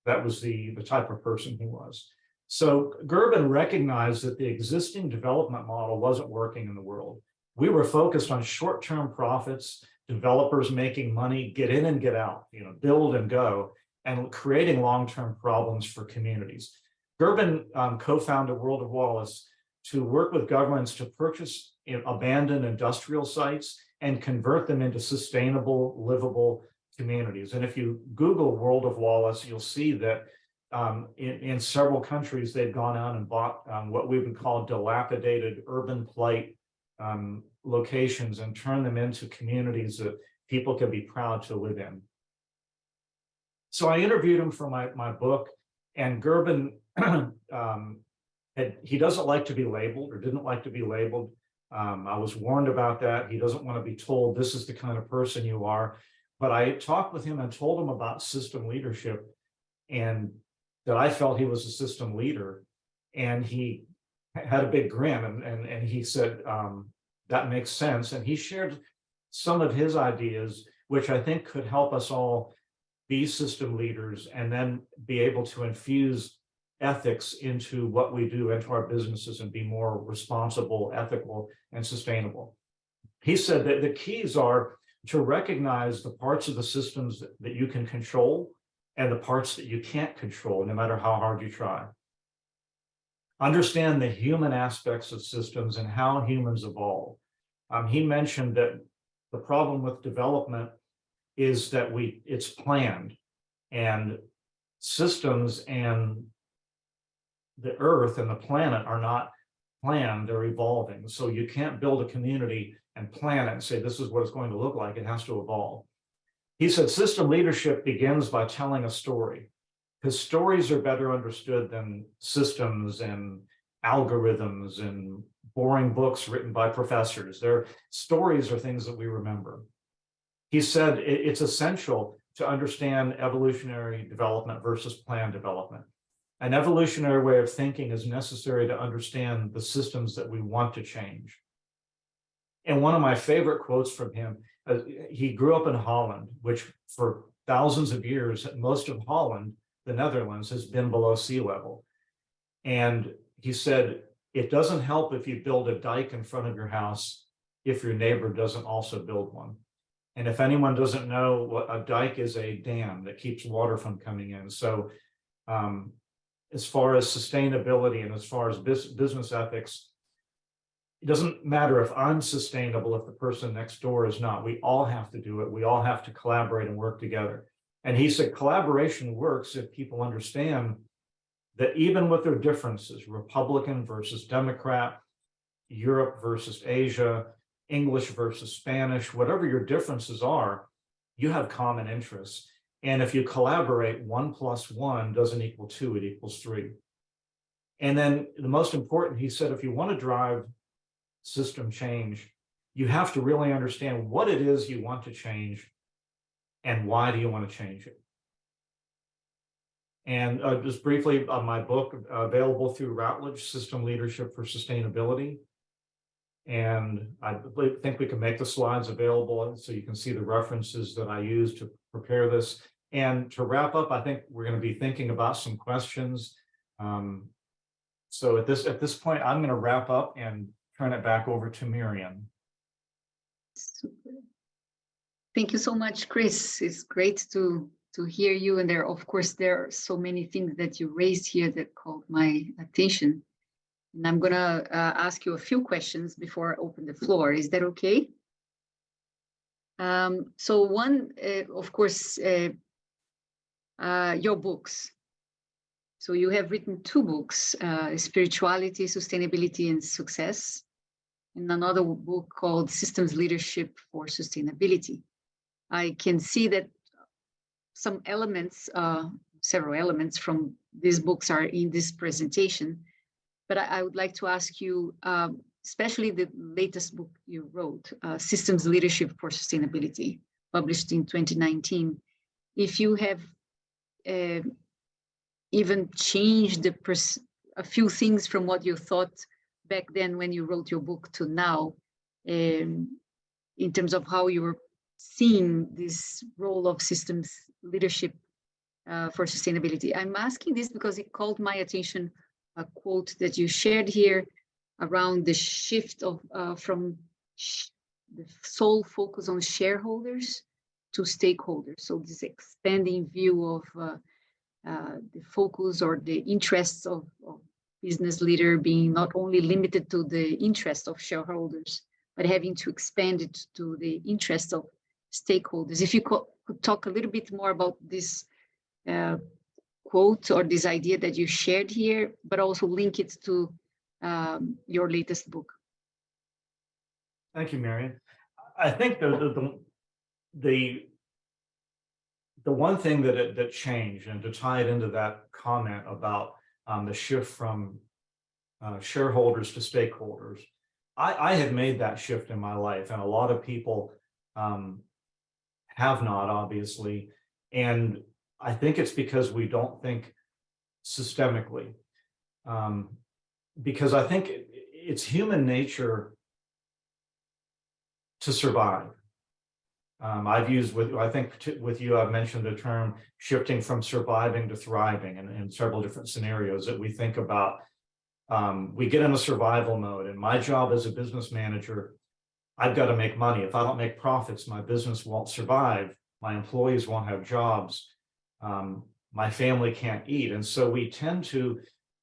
that was the type of person he was. So Gerben recognized that the existing development model wasn't working in the world. We were focused on short-term profits, developers making money, get in and get out, build and go, and creating long-term problems for communities. Gerben co-founded World of Wallace to work with governments to purchase abandoned industrial sites and convert them into sustainable, livable communities. And if you Google World of Wallace, you'll see that in several countries, they've gone out and bought what we would call dilapidated urban plight locations and turned them into communities that people can be proud to live in. So I interviewed him for my book, and Gerben, he doesn't like to be labeled, or didn't like to be labeled. I was warned about that. He doesn't want to be told this is the kind of person you are. But I talked with him and told him about system leadership and that I felt he was a system leader. And he had a big grin and he said, that makes sense. And he shared some of his ideas, which I think could help us all be system leaders, and then be able to infuse ethics into what we do, into our businesses, and be more responsible, ethical, and sustainable. He said that the keys are to recognize the parts of the systems that you can control and the parts that you can't control, no matter how hard you try. Understand the human aspects of systems and how humans evolve. He mentioned that the problem with development is that it's planned, and systems and the earth and the planet are not planned, they're evolving. So you can't build a community and plan it and say, this is what it's going to look like. It has to evolve. He said system leadership begins by telling a story, because stories are better understood than systems and algorithms and boring books written by professors. Their stories are things that we remember. He said it's essential to understand evolutionary development versus planned development. An evolutionary way of thinking is necessary to understand the systems that we want to change. And one of my favorite quotes from him, he grew up in Holland, which for thousands of years, most of Holland, the Netherlands, has been below sea level. And he said, it doesn't help if you build a dike in front of your house if your neighbor doesn't also build one. And if anyone doesn't know, what a dike is, a dam that keeps water from coming in. So as far as sustainability and as far as business ethics, it doesn't matter if I'm sustainable if the person next door is not. We all have to do it. We all have to collaborate and work together. And he said collaboration works if people understand that even with their differences, Republican versus Democrat, Europe versus Asia, English versus Spanish, whatever your differences are, you have common interests. And if you collaborate, 1 + 1 doesn't equal 2, it equals 3. And then the most important, he said, if you want to drive system change, you have to really understand what it is you want to change and why do you want to change it. And just briefly, my book, available through Routledge, System Leadership for Sustainability. And I think we can make the slides available so you can see the references that I use to prepare this. And to wrap up, I think we're going to be thinking about some questions. So at this point, I'm going to wrap up and turn it back over to Miriam. Super. Thank you so much, Chris. It's great to hear you. And there are so many things that you raised here that caught my attention. And I'm going to ask you a few questions before I open the floor. Is that okay? So one, of course, your books. So you have written 2 books, Spirituality, Sustainability, and Success, and another book called Systems Leadership for Sustainability. I can see that some elements, several elements from these books are in this presentation, but I would like to ask you, especially the latest book you wrote, Systems Leadership for Sustainability, published in 2019, if you have even changed a few things from what you thought back then when you wrote your book to now, in terms of how you were seeing this role of systems leadership for sustainability. I'm asking this because it called my attention, a quote that you shared here around the shift of from the sole focus on shareholders to stakeholders. So this expanding view of the focus or the interests of business leader being not only limited to the interest of shareholders, but having to expand it to the interest of stakeholders. If you could talk a little bit more about this quote or this idea that you shared here, but also link it to your latest book. Thank you, Marian. I think the one thing that changed, and to tie it into that comment about the shift from shareholders to stakeholders, I had made that shift in my life, and a lot of people have not, obviously. And I think it's because we don't think systemically, because I think it's human nature to survive. I've used I think with you, I've mentioned the term shifting from surviving to thriving in several different scenarios that we think about. We get in a survival mode, and my job as a business manager, I've got to make money. If I don't make profits, my business won't survive. My employees won't have jobs. My family can't eat. And so we tend to,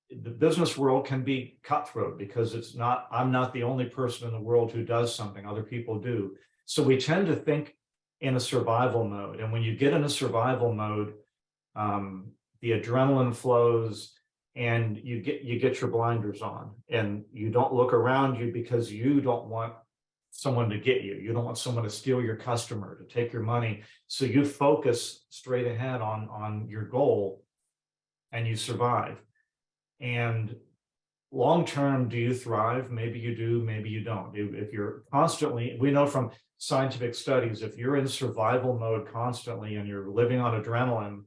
the business world can be cutthroat because I'm not the only person in the world who does something, other people do. So we tend to think in a survival mode. And when you get in a survival mode, the adrenaline flows and you get your blinders on, and you don't look around you because you don't want someone to get you. You don't want someone to steal your customer, to take your money. So you focus straight ahead on your goal and you survive. And long term, do you thrive? Maybe you do, maybe you don't. If you're constantly, we know from scientific studies, if you're in survival mode constantly and you're living on adrenaline,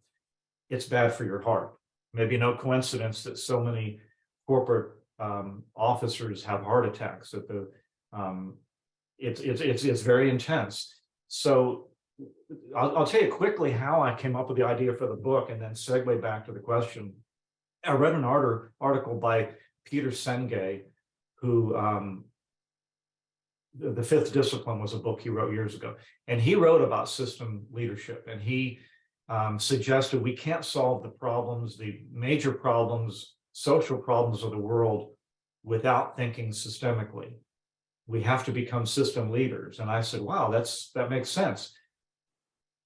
it's bad for your heart. Maybe no coincidence that so many corporate officers have heart attacks. That it's very intense. So I'll tell you quickly how I came up with the idea for the book, and then segue back to the question. I read an article by Peter Senge, who The Fifth Discipline was a book he wrote years ago, and he wrote about system leadership, and he suggested we can't solve the major problems, social problems of the world without thinking systemically. We have to become system leaders. And I said, wow, that makes sense.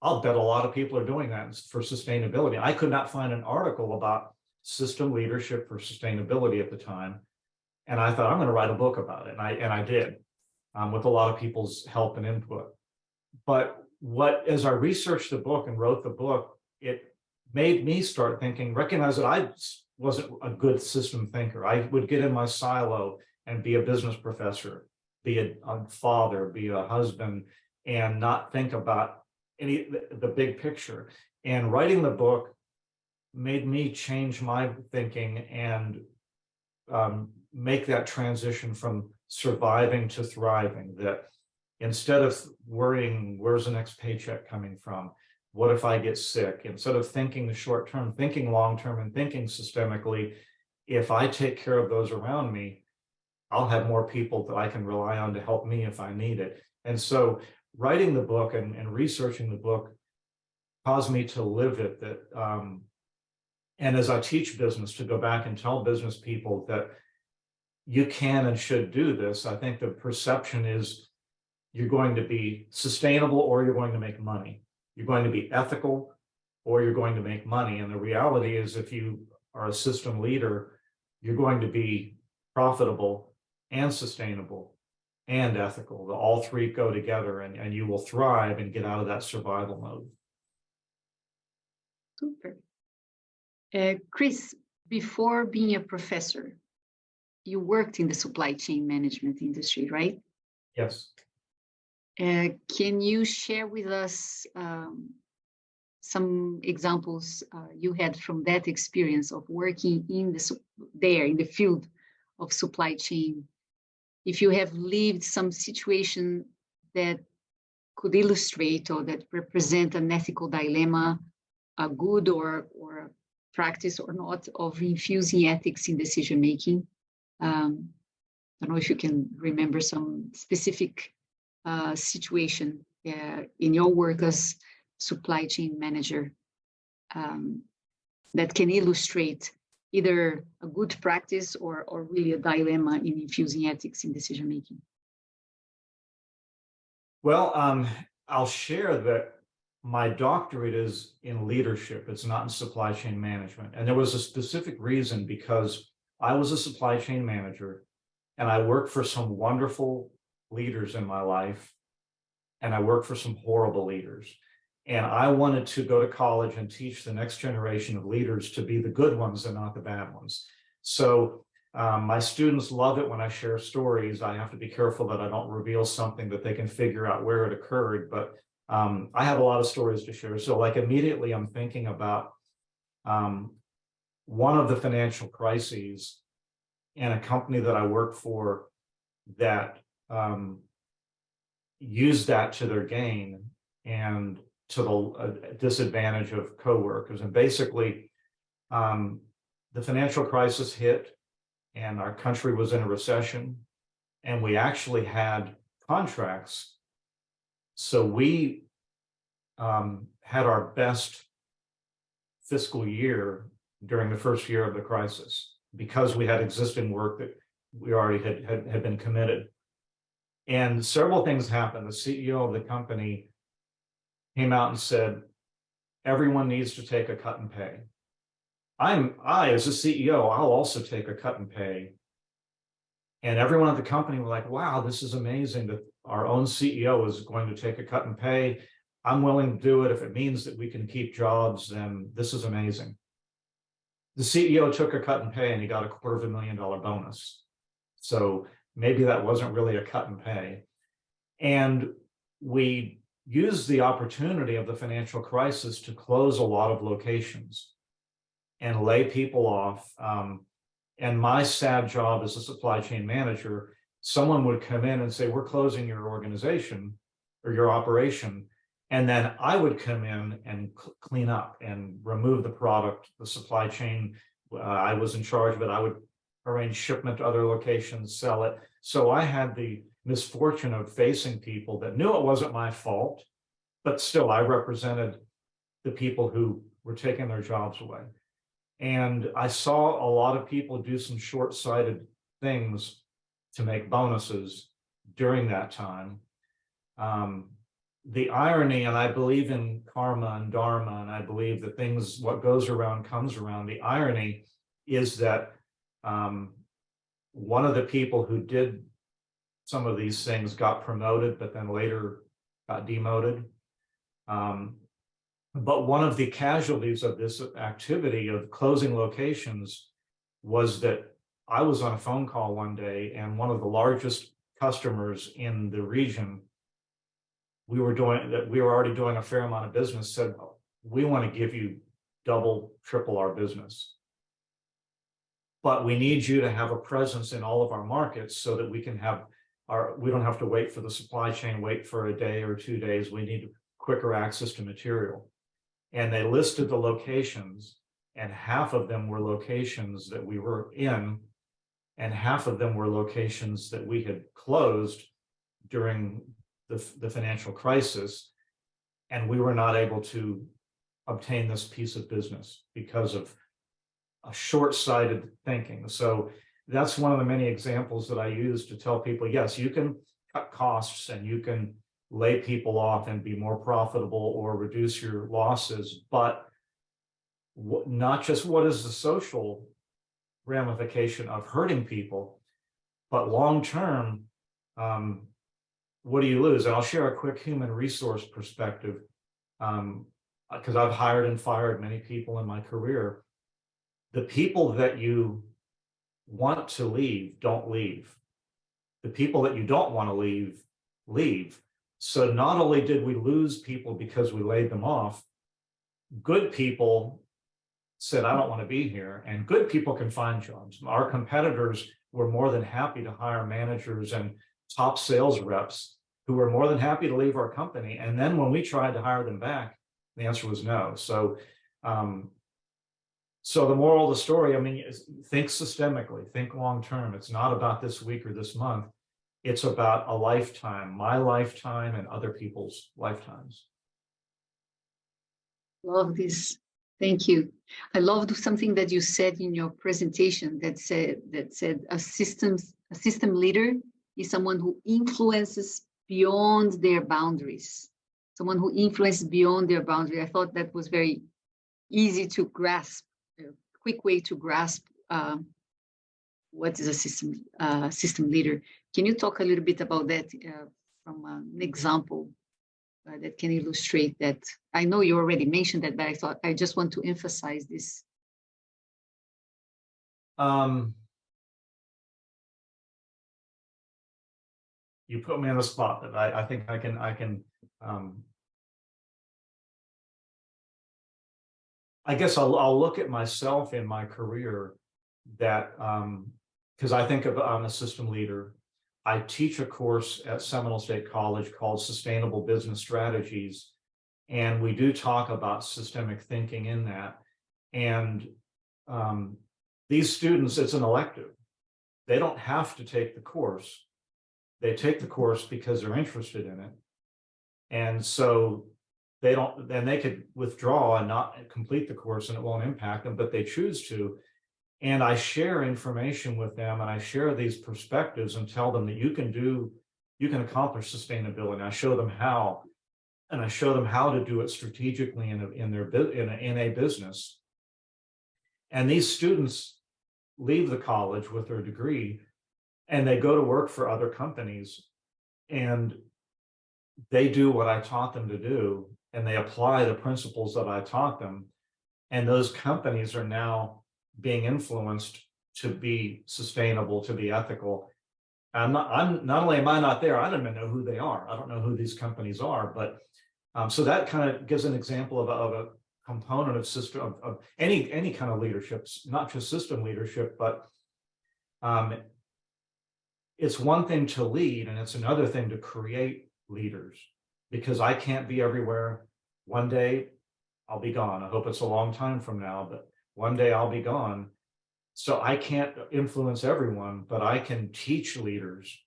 I'll bet a lot of people are doing that for sustainability. I could not find an article about system leadership for sustainability at the time. And I thought, I'm going to write a book about it. And I did, with a lot of people's help and input. But as I researched the book and wrote the book, it made me start thinking, recognize that I wasn't a good system thinker. I would get in my silo and be a business professor, be a father, be a husband, and not think about the big picture. And writing the book made me change my thinking and make that transition from surviving to thriving. That instead of worrying, where's the next paycheck coming from? What if I get sick? Instead of thinking the short term, thinking long term, and thinking systemically, if I take care of those around me, I'll have more people that I can rely on to help me if I need it. And so writing the book and researching the book caused me to live it. And as I teach business, to go back and tell business people that you can and should do this. I think the perception is you're going to be sustainable or you're going to make money. You're going to be ethical or you're going to make money. And the reality is, if you are a system leader, you're going to be profitable and sustainable and ethical. All three go together, and you will thrive and get out of that survival mode. Super. Chris, before being a professor, you worked in the supply chain management industry, right? Yes. Can you share with us some examples you had from that experience of working in the field of supply chain? If you have lived some situation that could illustrate or that represent an ethical dilemma, a good or a practice or not, of infusing ethics in decision making. I don't know if you can remember some specific situation in your work as supply chain manager that can illustrate either a good practice or really a dilemma in infusing ethics in decision making. Well, I'll share that my doctorate is in leadership. It's not in supply chain management. And there was a specific reason, because I was a supply chain manager and I worked for some wonderful leaders in my life, and I worked for some horrible leaders. And I wanted to go to college and teach the next generation of leaders to be the good ones and not the bad ones. So my students love it when I share stories. I have to be careful that I don't reveal something that they can figure out where it occurred, but I have a lot of stories to share. So like immediately I'm thinking about one of the financial crises in a company that I worked for that used that to their gain. and to the disadvantage of coworkers. And basically, the financial crisis hit, and our country was in a recession, and we actually had contracts. So we had our best fiscal year during the first year of the crisis because we had existing work that we already had been committed. And several things happened. The CEO of the company came out and said, everyone needs to take a cut in pay. I, as a CEO, I'll also take a cut in pay. And everyone at the company were like, wow, this is amazing that our own CEO is going to take a cut in pay. I'm willing to do it. If it means that we can keep jobs, then this is amazing. The CEO took a cut in pay and he got a $250,000 bonus. So maybe that wasn't really a cut in pay. And we used the opportunity of the financial crisis to close a lot of locations and lay people off. And my sad job as a supply chain manager, someone would come in and say, we're closing your organization or your operation. And then I would come in and clean up and remove the product, the supply chain. I was in charge of it. I would arrange shipment to other locations, sell it. So I had the misfortune of facing people that knew it wasn't my fault, but still I represented the people who were taking their jobs away. And I saw a lot of people do some short-sighted things to make bonuses during that time. The irony, and I believe in karma and dharma, and I believe that things, what goes around comes around. The irony is that one of the people who did some of these things got promoted, but then later got demoted. But one of the casualties of this activity of closing locations was that I was on a phone call one day, and one of the largest customers in the region, we were already doing a fair amount of business, said, we want to give you double, triple our business. But we need you to have a presence in all of our markets so that we can have we don't have to wait for the supply chain, wait for a day or 2 days. We need quicker access to material. And they listed the locations, and half of them were locations that we were in, and half of them were locations that we had closed during the financial crisis, and we were not able to obtain this piece of business because of a short-sighted thinking. So that's one of the many examples that I use to tell people, yes, you can cut costs and you can lay people off and be more profitable or reduce your losses, but not just what is the social ramification of hurting people, but long-term, what do you lose? And I'll share a quick human resource perspective, because I've hired and fired many people in my career. The people that you want to leave don't leave. The people that you don't want to leave, leave. So not only did we lose people because we laid them off, good people said, I don't want to be here. And good people can find jobs. Our competitors were more than happy to hire managers and top sales reps who were more than happy to leave our company. And then when we tried to hire them back, the answer was no. So, so the moral of the story, I mean, think systemically, think long-term. It's not about this week or this month. It's about a lifetime, my lifetime and other people's lifetimes. Love this. Thank you. I loved something that you said in your presentation that said a system leader is someone who influences beyond their boundaries. Someone who influences beyond their boundary. I thought that was very easy to grasp, a quick way to grasp what is a system leader. Can you talk a little bit about that from an example that can illustrate that? I know you already mentioned that, but I thought I just want to emphasize this. You put me on the spot, but I think I can I guess I'll look at myself in my career that because I think I'm a system leader. I teach a course at Seminole State College called Sustainable Business Strategies, And we do talk about systemic thinking in that. And these students, it's an elective. They don't have to take the course. They take the course because they're interested in it. And so they don't, then they could withdraw and not complete the course and it won't impact them, but they choose to. And I share information with them and I share these perspectives and tell them that you can accomplish sustainability. And I show them how, and I show them how to do it strategically in a business. And these students leave the college with their degree and they go to work for other companies and they do what I taught them to do and they apply the principles that I taught them. And those companies are now being influenced to be sustainable, to be ethical. I'm not only am I not there, I don't even know who they are. I don't know who these companies are, but so that kind of gives an example of a component of system of any kind of leadership, not just system leadership, but it's one thing to lead and it's another thing to create leaders, because I can't be everywhere. One day I'll be gone. I hope it's a long time from now, but one day I'll be gone. So I can't influence everyone, but I can teach leaders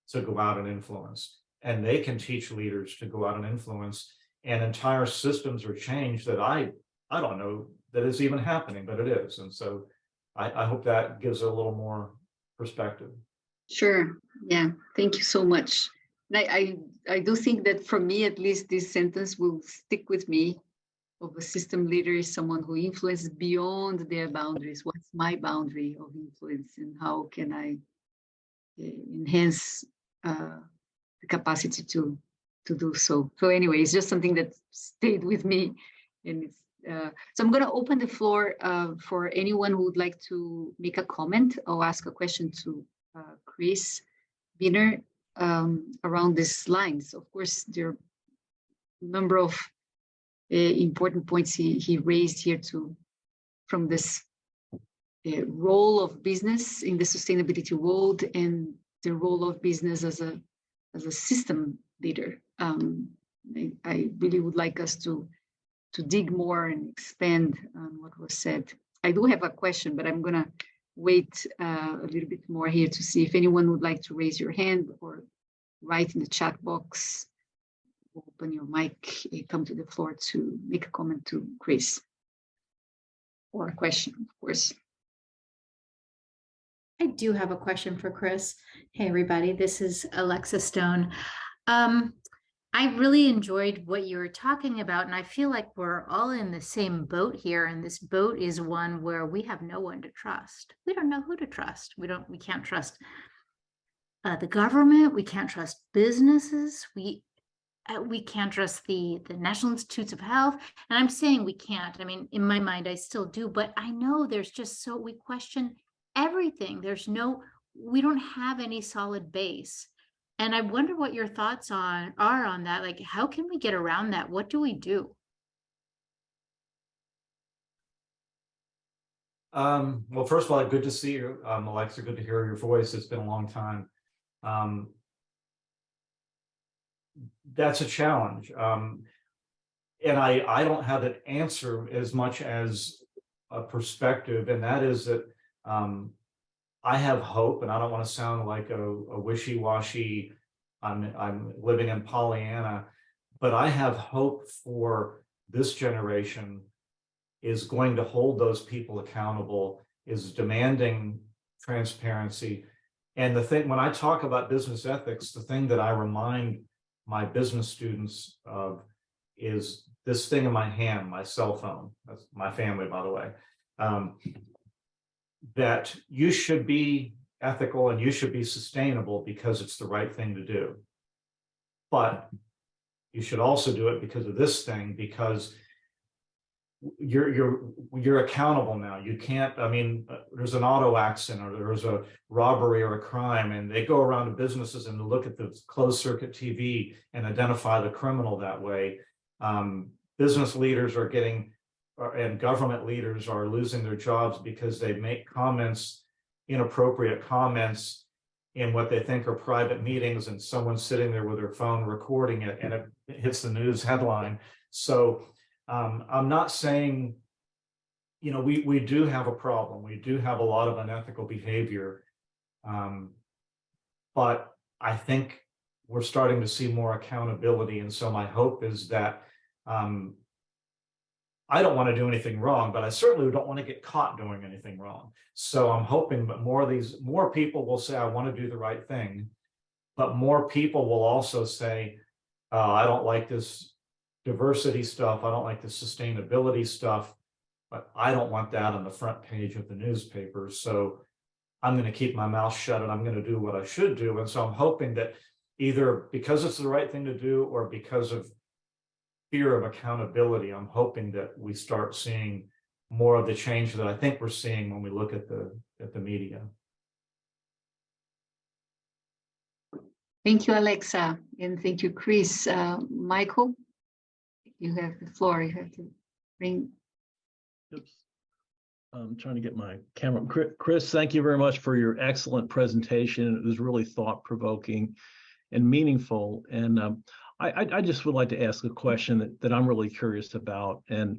to go out and influence, and they can teach leaders to go out and influence, and entire systems are changed that I don't know that is even happening, but it is. And so I hope that gives a little more perspective. Sure. Yeah. Thank you so much. And I do think that for me, at least, this sentence will stick with me. Of a system leader is someone who influences beyond their boundaries. What's my boundary of influence, and how can I enhance the capacity to do so? So anyway, it's just something that stayed with me, and it's so I'm going to open the floor for anyone who would like to make a comment or ask a question to Chris Beehner around these lines. Of course, there are a number of important points he raised here from this role of business in the sustainability world and the role of business as a system leader. I really would like us to dig more and expand on what was said. I do have a question, but I'm going to wait a little bit more here to see if anyone would like to raise your hand or write in the chat box. Open your mic, come to the floor to make a comment to Chris, or a question, of course. I do have a question for Chris. Hey, everybody, this is Alexa Stone. I really enjoyed what you were talking about, and I feel like we're all in the same boat here, and this boat is one where we have no one to trust. We don't know who to trust. We can't trust the government. We can't trust businesses. We can't trust the National Institutes of Health. And I'm saying we can't. I mean, in my mind, I still do, but I know there's just we question everything. We don't have any solid base. And I wonder what your thoughts are on that. Like, how can we get around that? What do we do? Well, first of all, good to see you, Alexa. Good to hear your voice. It's been a long time. That's a challenge. And I don't have an answer as much as a perspective, and that is that I have hope, and I don't want to sound like a wishy-washy, I'm living in Pollyanna, but I have hope for this generation is going to hold those people accountable, is demanding transparency. And the thing, when I talk about business ethics, the thing that I remind my business students of is this thing in my hand, my cell phone. That's my family, by the way. That you should be ethical and you should be sustainable because it's the right thing to do. But you should also do it because of this thing, because you're accountable now. You can't, I mean, there's an auto accident or there's a robbery or a crime, and they go around to businesses and look at the closed circuit TV and identify the criminal that way. Business leaders are getting, and government leaders are losing their jobs because they make comments, inappropriate comments in what they think are private meetings, and someone's sitting there with their phone recording it and it hits the news headline. So I'm not saying, we do have a problem. We do have a lot of unethical behavior. But I think we're starting to see more accountability. And so my hope is that I don't want to do anything wrong, but I certainly don't want to get caught doing anything wrong. So I'm hoping that more people will say, I want to do the right thing, but more people will also say, I don't like this diversity stuff. I don't like the sustainability stuff, but I don't want that on the front page of the newspaper. So I'm going to keep my mouth shut and I'm going to do what I should do. And so I'm hoping that either because it's the right thing to do or because of fear of accountability, I'm hoping that we start seeing more of the change that I think we're seeing when we look at the media. Thank you, Alexa, and thank you, Chris. Michael, you have the floor. You have to bring. Oops. I'm trying to get my camera. Chris, thank you very much for your excellent presentation. It was really thought-provoking and meaningful. And I just would like to ask a question that I'm really curious about. And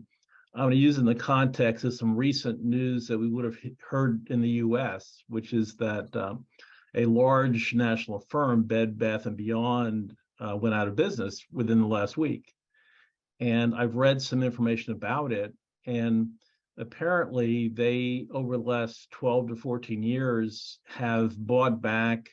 I'm going to use in the context of some recent news that we would have heard in the US, which is that a large national firm, Bed Bath & Beyond, went out of business within the last week. And I've read some information about it. And apparently they, over the last 12 to 14 years, have bought back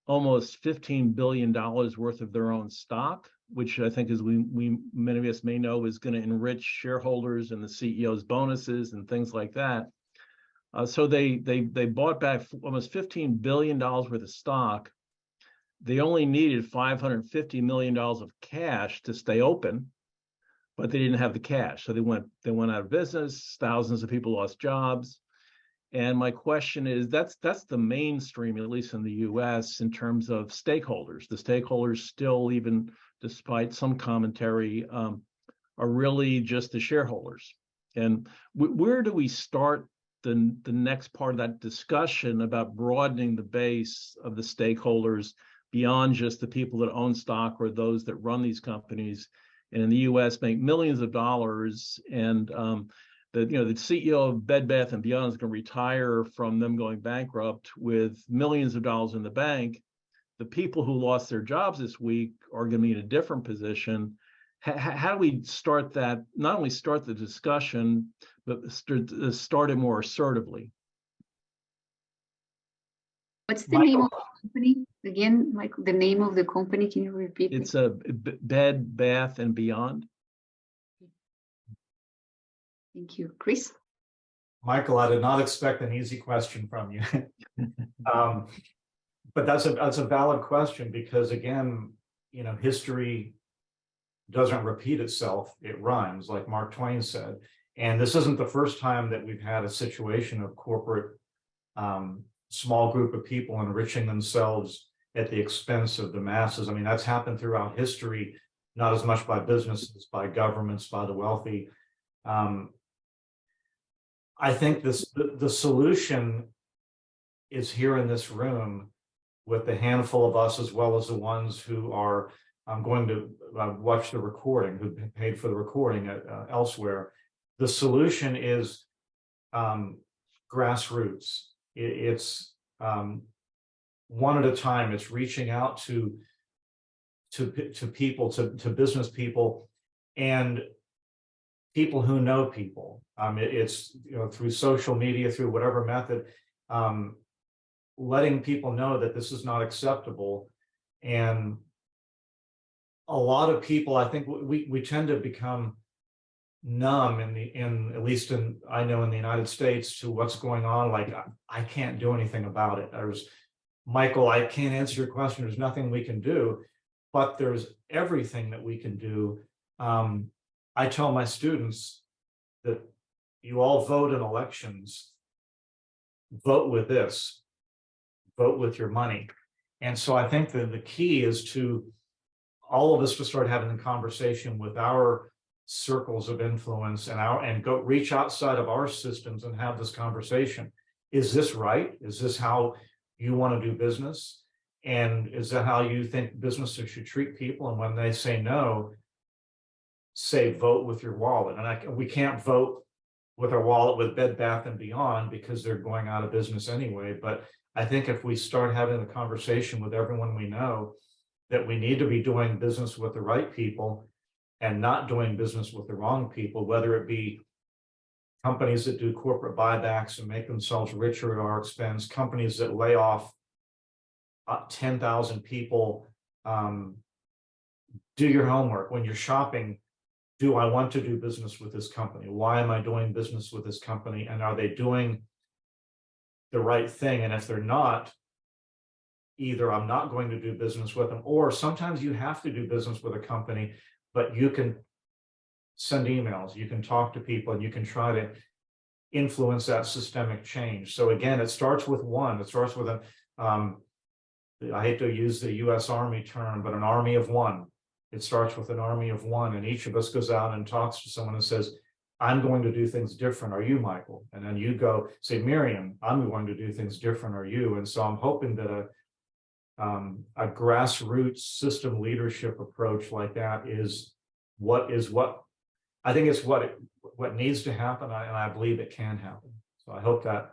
almost $15 billion worth of their own stock, which I think, as many of us may know, is going to enrich shareholders and the CEO's bonuses and things like that. So they bought back almost $15 billion worth of stock. They only needed $550 million of cash to stay open, but they didn't have the cash. So they went out of business. Thousands of people lost jobs. And my question is, that's the mainstream, at least in the US, in terms of stakeholders. The stakeholders still, even despite some commentary, are really just the shareholders. And where do we start the next part of that discussion about broadening the base of the stakeholders beyond just the people that own stock or those that run these companies, and in the US make millions of dollars, and the CEO of Bed Bath & Beyond is going to retire from them going bankrupt with millions of dollars in the bank. The people who lost their jobs this week are going to be in a different position. How do we start that, not only start the discussion, but start it more assertively? What's the name of the company again, Michael? The name of the company, can you repeat? It's a Bed Bath & Beyond. Thank you. Chris? Michael, I did not expect an easy question from you. But that's a valid question, because again, history doesn't repeat itself, it rhymes, like Mark Twain said. And this isn't the first time that we've had a situation of corporate small group of people enriching themselves at the expense of the masses. I mean, that's happened throughout history, not as much by businesses, by governments, by the wealthy. I think the solution is here in this room with the handful of us, as well as the ones who are going to watch the recording, who paid for the recording elsewhere. The solution is grassroots. It's one at a time. It's reaching out to people, to business people, and people who know people. It's through social media, through whatever method, letting people know that this is not acceptable. And a lot of people, I think we tend to become numb at least I know in the United States, to what's going on. Like, I can't do anything about it. Michael, I can't answer your question. There's nothing we can do, but there's everything that we can do. I tell my students that you all vote in elections, vote with this, vote with your money. And so I think that the key is to all of us to start having a conversation with our circles of influence and go reach outside of our systems and have this conversation. Is this right? Is this how you want to do business? And is that how you think businesses should treat people? And when they say no, say vote with your wallet. And we can't vote with our wallet with Bed Bath and Beyond because they're going out of business anyway. But I think if we start having the conversation with everyone we know that we need to be doing business with the right people and not doing business with the wrong people, whether it be companies that do corporate buybacks and make themselves richer at our expense, companies that lay off 10,000 people. Do your homework when you're shopping. Do I want to do business with this company? Why am I doing business with this company? And are they doing the right thing? And if they're not, either I'm not going to do business with them, or sometimes you have to do business with a company, but you can send emails, you can talk to people, and you can try to influence that systemic change. So again, it starts with one. It starts with I hate to use the US Army term, but an army of one. It starts with an army of one, and each of us goes out and talks to someone and says, I'm going to do things different. Are you, Michael? And then you go say, Miriam, I'm going to do things different. Are you? And so I'm hoping that a grassroots system leadership approach like that is what I think it's what needs to happen, and I believe it can happen. So I hope that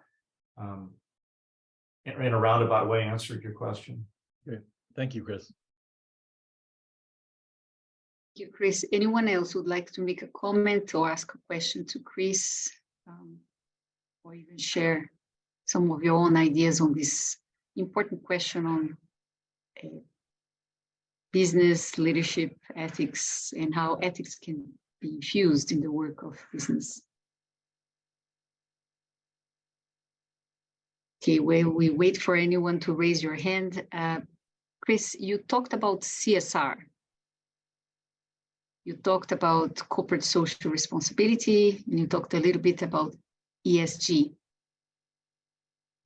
in a roundabout way answered your question. Great. Thank you, Chris. Thank you, Chris. Anyone else would like to make a comment or ask a question to Chris, or even share some of your own ideas on this important question on business, leadership, ethics, and how ethics can be infused in the work of business? Okay, while we wait for anyone to raise your hand, Chris, you talked about CSR. You talked about corporate social responsibility, and you talked a little bit about ESG.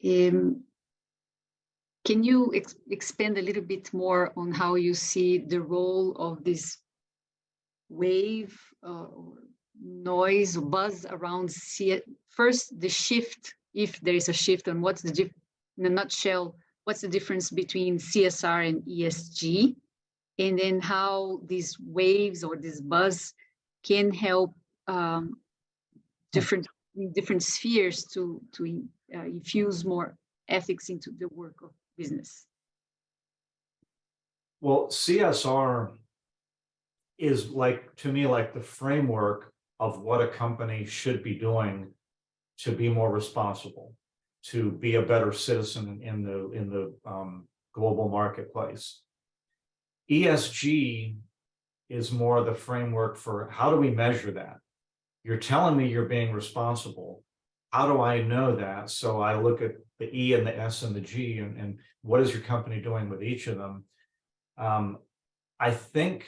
Can you expand a little bit more on how you see the role of this wave, noise, buzz around first the shift, if there is a shift, and what's the in a nutshell, what's the difference between CSR and ESG, and then how these waves or this buzz can help different spheres to infuse more ethics into the work of business? Well, CSR is to me like the framework of what a company should be doing to be more responsible, to be a better citizen in the global marketplace. ESG is more the framework for how do we measure that? You're telling me you're being responsible. How do I know that? So I look at the E and the S and the G, and what is your company doing with each of them? I think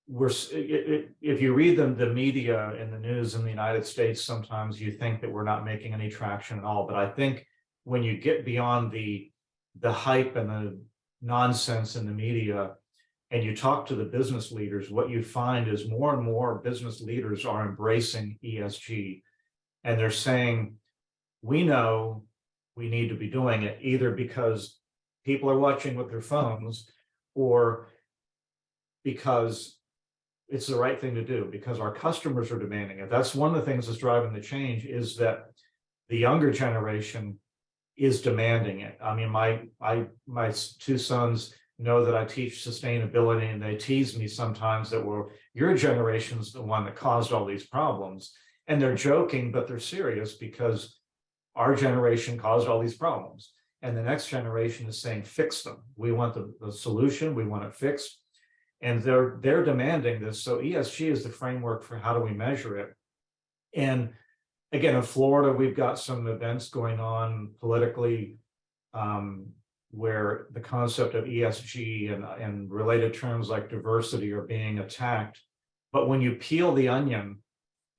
if you read the media and the news in the United States, sometimes you think that we're not making any traction at all. But I think when you get beyond the hype and the nonsense in the media, and you talk to the business leaders, what you find is more and more business leaders are embracing ESG. And they're saying, we know we need to be doing it, either because people are watching with their phones or because it's the right thing to do, because our customers are demanding it. That's one of the things that's driving the change, is that the younger generation is demanding it. I mean, my two sons know that I teach sustainability, and they tease me sometimes that, well, your generation's the one that caused all these problems. And they're joking, but they're serious, because our generation caused all these problems. And the next generation is saying, fix them. We want the solution. We want it fixed. And they're demanding this. So ESG is the framework for how do we measure it. And again, in Florida, we've got some events going on politically where the concept of ESG and related terms like diversity are being attacked. But when you peel the onion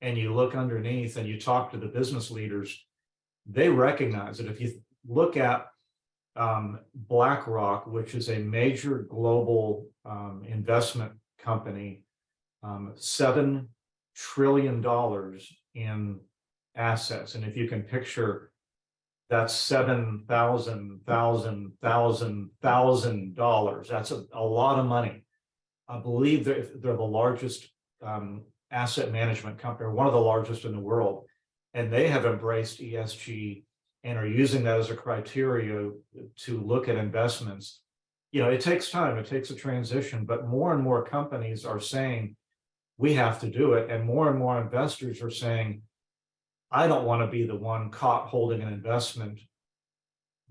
and you look underneath and you talk to the business leaders, they recognize it. If you look at BlackRock, which is a major global investment company, $7 trillion in assets. And if you can picture, that's $7,000. That's a lot of money. I believe they're the largest asset management company, one of the largest in the world, and they have embraced ESG and are using that as a criteria to look at investments. You know, it takes time, it takes a transition, but more and more companies are saying, we have to do it. And more investors are saying, I don't want to be the one caught holding an investment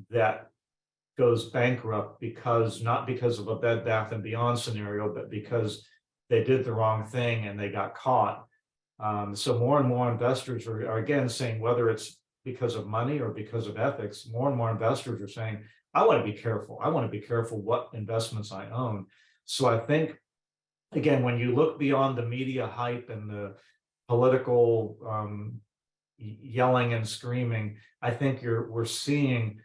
that goes bankrupt not because of a Bed Bath & Beyond scenario, but because they did the wrong thing and they got caught. So more and more investors are again saying, whether it's because of money or because of ethics, more and more investors are saying, I want to be careful. I want to be careful what investments I own. So I think, again, when you look beyond the media hype and the political yelling and screaming, I think we're seeing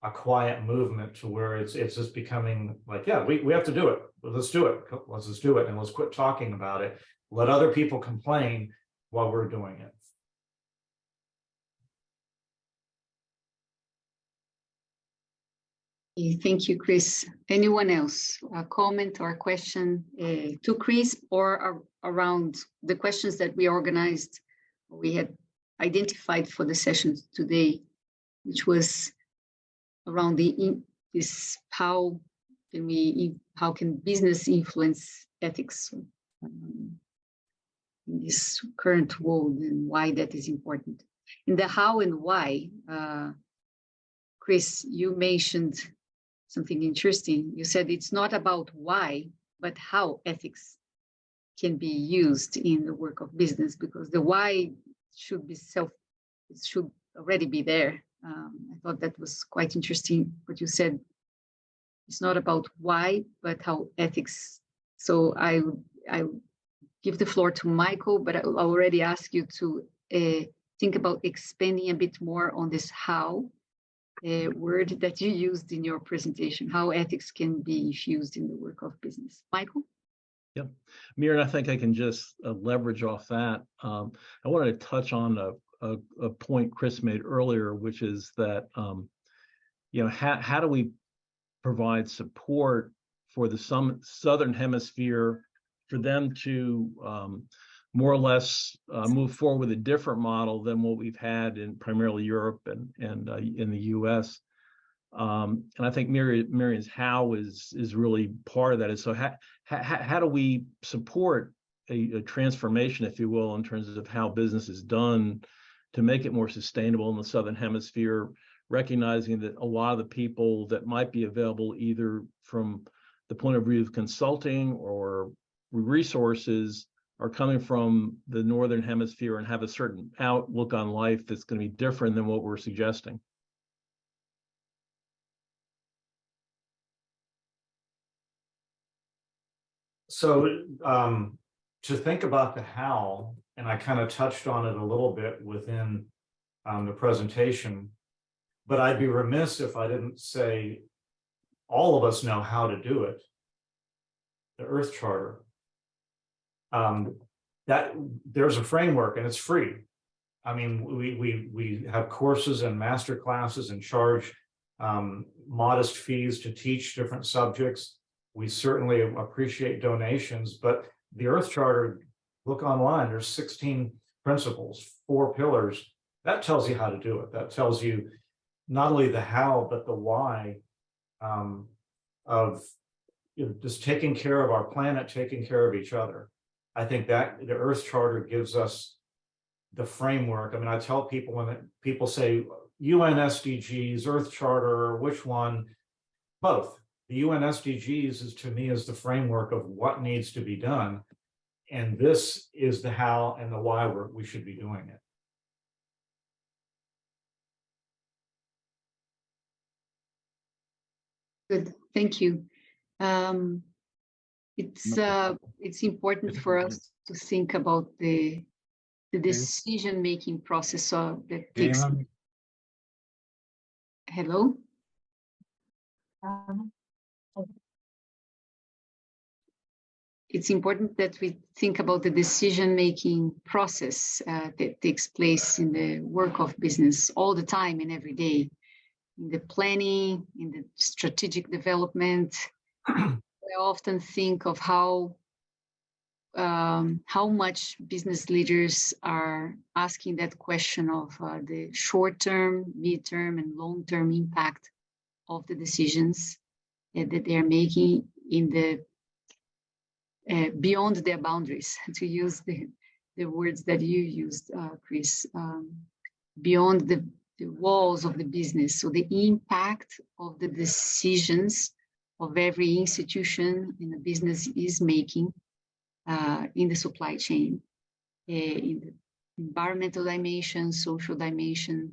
a quiet movement to where it's just becoming like, yeah, we have to do it. Let's do it. Let's just do it. And let's quit talking about it. Let other people complain while we're doing it. Thank you, Chris. Anyone else? A comment or a question to Chris or around the questions that we organized, we had identified for the sessions today, which was around this how can business influence ethics in this current world, and why that is important. In the how and why, Chris, you mentioned something interesting. You said it's not about why, but how ethics can be used in the work of business, because the why should already be there. I thought that was quite interesting what you said. It's not about why, but how ethics. So I give the floor to Michael, but I already asked you to think about expanding a bit more on this how word that you used in your presentation, how ethics can be infused in the work of business. Michael? Yep. Mir, I think I can just leverage off that. I wanted to touch on a point Chris made earlier, which is that, how do we provide support for the Southern Hemisphere for them to more or less move forward with a different model than what we've had in primarily Europe and in the U.S. And I think Miriam's how is really part of that. Is so how do we support a transformation, if you will, in terms of how business is done to make it more sustainable in the Southern Hemisphere, recognizing that a lot of the people that might be available either from the point of view of consulting or resources are coming from the Northern Hemisphere and have a certain outlook on life that's going to be different than what we're suggesting. So to think about the how, and I kind of touched on it a little bit within the presentation, but I'd be remiss if I didn't say all of us know how to do it. The Earth Charter. That there's a framework and it's free. I mean, we have courses and master classes and charge modest fees to teach different subjects. We certainly appreciate donations, but the Earth Charter, look online, there's 16 principles, 4 pillars. That tells you how to do it. That tells you not only the how, but the why of just taking care of our planet, taking care of each other. I think that the Earth Charter gives us the framework. I mean, I tell people when people say UN SDGs, Earth Charter, which one? Both. The UN SDGs to me is the framework of what needs to be done. And this is the how and the why we should be doing it. Good, thank you. It's important for us to think about the decision-making process that takes. Hello? It's important that we think about the decision-making process that takes place in the work of business all the time and every day, in the planning, in the strategic development. I often think of how how much business leaders are asking that question of the short-term, mid-term, and long-term impact of the decisions that they are making in the beyond their boundaries, to use the words that you used, Chris, beyond the walls of the business. So the impact of the decisions of every institution in the business is making in the supply chain, in the environmental dimension, social dimension,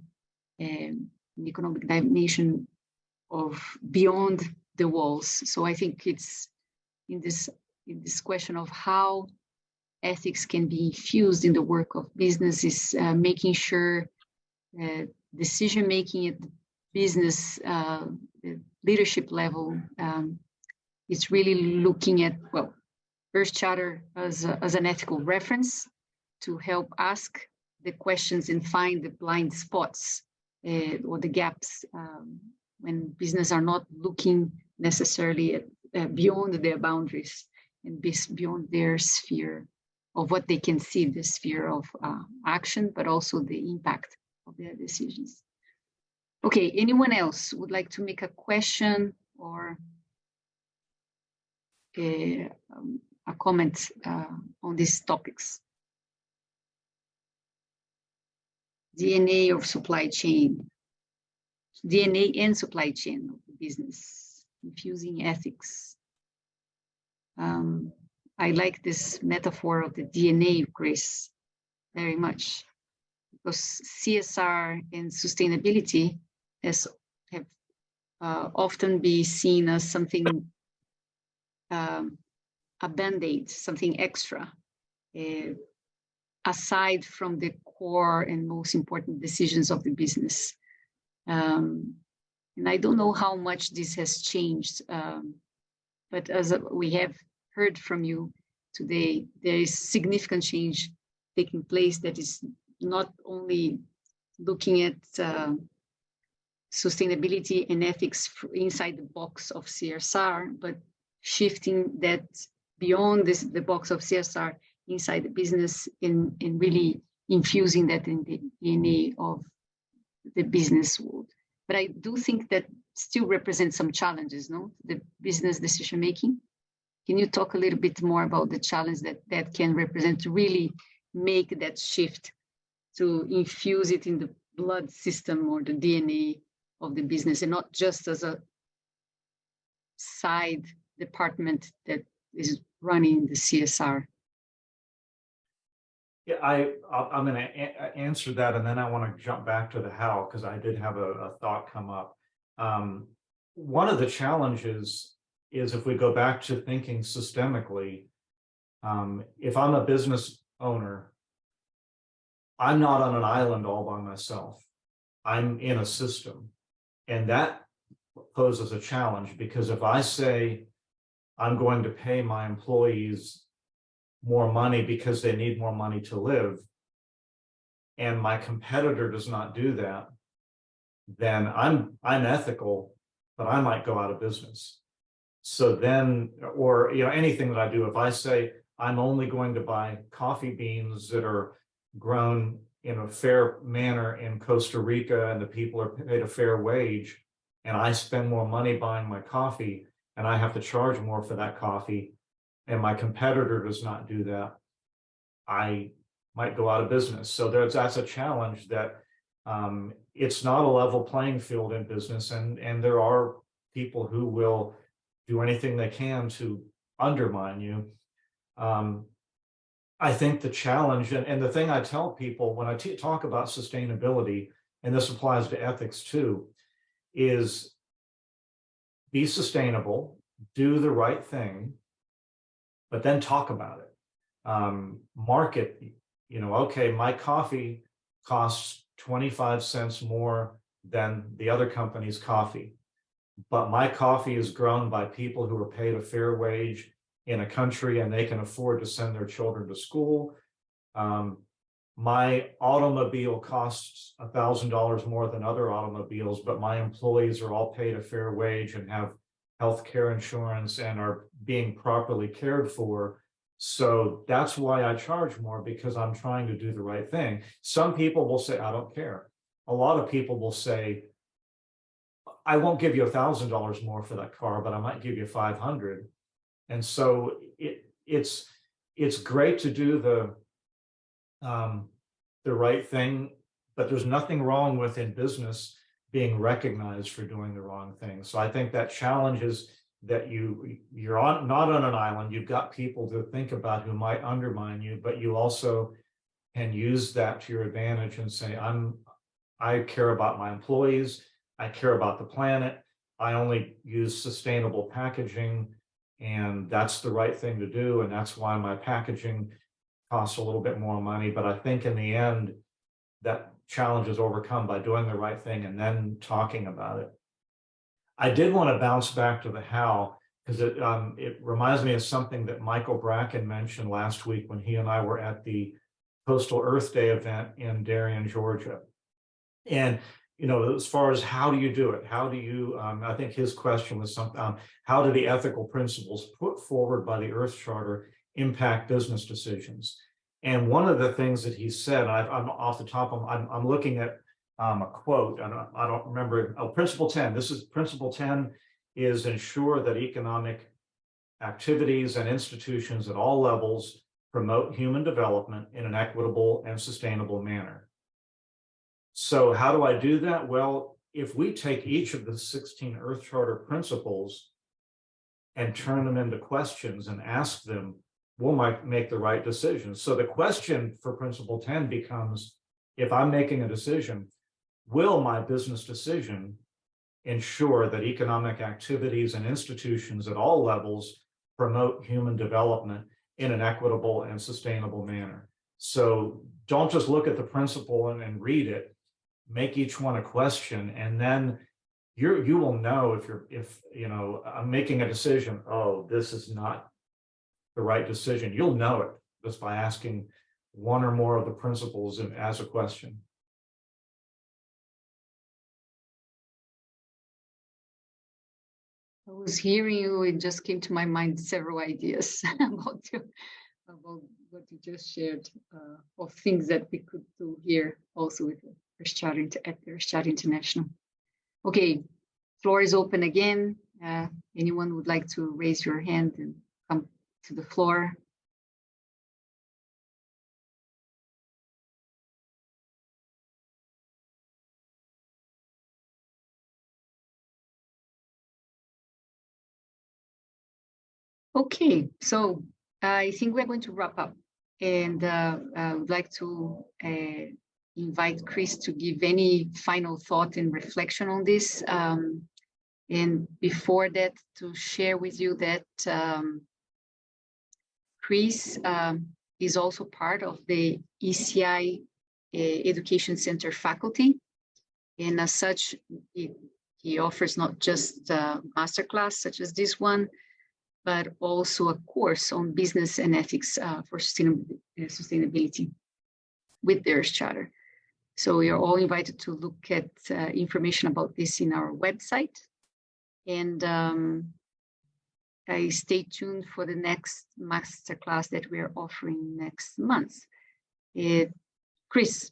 economic dimension of beyond the walls. So I think it's in this question of how ethics can be infused in the work of business is making sure decision making at the business leadership level is really looking at, well, Earth Charter as an ethical reference to help ask the questions and find the blind spots or the gaps when business are not looking necessarily at beyond their boundaries and beyond their sphere of what they can see, the sphere of action, but also the impact of their decisions. Okay, anyone else would like to make a question or a comment on these topics? DNA of supply chain, DNA and supply chain of the business, infusing ethics. I like this metaphor of the DNA, Chris, very much, because CSR and sustainability have often been seen as something, a band-aid, something extra, aside from the core and most important decisions of the business. And I don't know how much this has changed, but as we have heard from you today, there is significant change taking place that is not only looking at sustainability and ethics inside the box of CSR, but shifting that beyond the box of CSR inside the business and really infusing that in the DNA of the business world. But I do think that still represents some challenges, no? The business decision making. Can you talk a little bit more about the challenge that can represent to really make that shift, to infuse it in the blood system or the DNA of the business, and not just as a side department that is running the CSR? Yeah, I'm going to answer that, and then I want to jump back to the how, because I did have a thought come up. One of the challenges is, if we go back to thinking systemically, if I'm a business owner, I'm not on an island all by myself. I'm in a system. And that poses a challenge, because if I say I'm going to pay my employees more money because they need more money to live, and my competitor does not do that, then I'm ethical, but I might go out of business. So then, or anything that I do, if I say I'm only going to buy coffee beans that are grown in a fair manner in Costa Rica and the people are paid a fair wage, and I spend more money buying my coffee and I have to charge more for that coffee, and my competitor does not do that, I might go out of business. So that's a challenge, that it's not a level playing field in business, and there are people who will do anything they can to undermine you. I think the challenge, and the thing I tell people when I talk about sustainability, and this applies to ethics too, is be sustainable, do the right thing, but then talk about it. Market, okay, my coffee costs 25 cents more than the other company's coffee, but my coffee is grown by people who are paid a fair wage in a country, and they can afford to send their children to school. My automobile costs $1,000 more than other automobiles, but my employees are all paid a fair wage and have health care insurance and are being properly cared for. So that's why I charge more, because I'm trying to do the right thing. Some people will say, I don't care. A lot of people will say, I won't give you $1,000 more for that car, but I might give you 500. And so it's great to do the right thing, but there's nothing wrong with, in business, being recognized for doing the wrong thing. So I think that challenge is that you're not on an island. You've got people to think about who might undermine you, but you also can use that to your advantage and say, I care about my employees. I care about the planet. I only use sustainable packaging, and that's the right thing to do. And that's why my packaging costs a little bit more money. But I think in the end, that challenge is overcome by doing the right thing and then talking about it. I did want to bounce back to the how, because it reminds me of something that Michael Bracken mentioned last week when he and I were at the Coastal Earth Day event in Darien, Georgia. And as far as how do you do it? How do you, I think his question was something, how do the ethical principles put forward by the Earth Charter impact business decisions? And one of the things that he said, I'm off the top of, I'm looking at a quote, and I don't remember, Principle 10. This is Principle 10 is ensure that economic activities and institutions at all levels promote human development in an equitable and sustainable manner. So how do I do that? Well, if we take each of the 16 Earth Charter principles and turn them into questions and ask them, we'll make the right decision. So the question for Principle 10 becomes, if I'm making a decision, will my business decision ensure that economic activities and institutions at all levels promote human development in an equitable and sustainable manner? So don't just look at the principle and read it. Make each one a question, and then you will know if I'm making a decision, oh, this is not the right decision. You'll know it just by asking one or more of the principles as a question. I was hearing you, it just came to my mind several ideas about what you just shared, of things that we could do here also with Earth Charter International. Okay, floor is open again. Anyone would like to raise your hand and come to the floor? Okay, so I think we're going to wrap up, and I would like to invite Chris to give any final thought and reflection on this. And before that, to share with you that Chris is also part of the ECI Education Center faculty. And as such, he offers not just a masterclass such as this one, but also a course on business and ethics for sustainability with the Earth Charter. So you're all invited to look at information about this in our website. And stay tuned for the next masterclass that we are offering next month. Chris,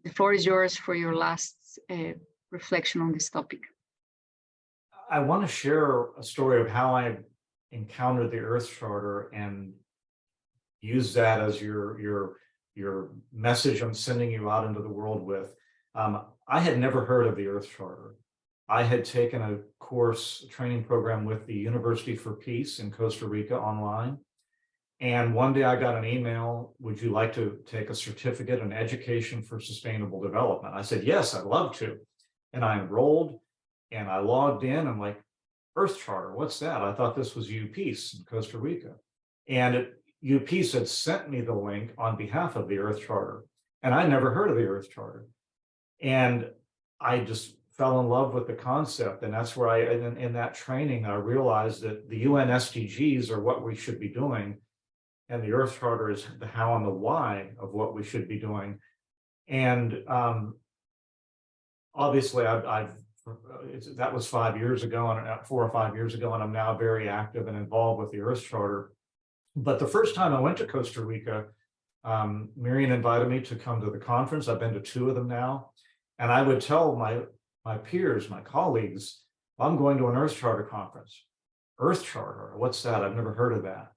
the floor is yours for your last reflection on this topic. I want to share a story of how I encountered the Earth Charter and use that as your message I'm sending you out into the world with. I had never heard of the Earth Charter. I had taken a training program with the University for Peace in Costa Rica online. And one day I got an email, would you like to take a certificate in education for sustainable development? I said, yes, I'd love to. And I enrolled and I logged in. I'm like, Earth Charter, what's that? I thought this was UPeace in Costa Rica. And UPeace had sent me the link on behalf of the Earth Charter. And I never heard of the Earth Charter. And I just fell in love with the concept. And that's where in that training, I realized that the UN SDGs are what we should be doing. And the Earth Charter is the how and the why of what we should be doing. And obviously, that was 5 years ago, and 4 or 5 years ago, and I'm now very active and involved with the Earth Charter. But the first time I went to Costa Rica, Marion invited me to come to the conference. I've been to 2 of them now. And I would tell my peers, my colleagues, I'm going to an Earth Charter conference. Earth Charter, what's that? I've never heard of that.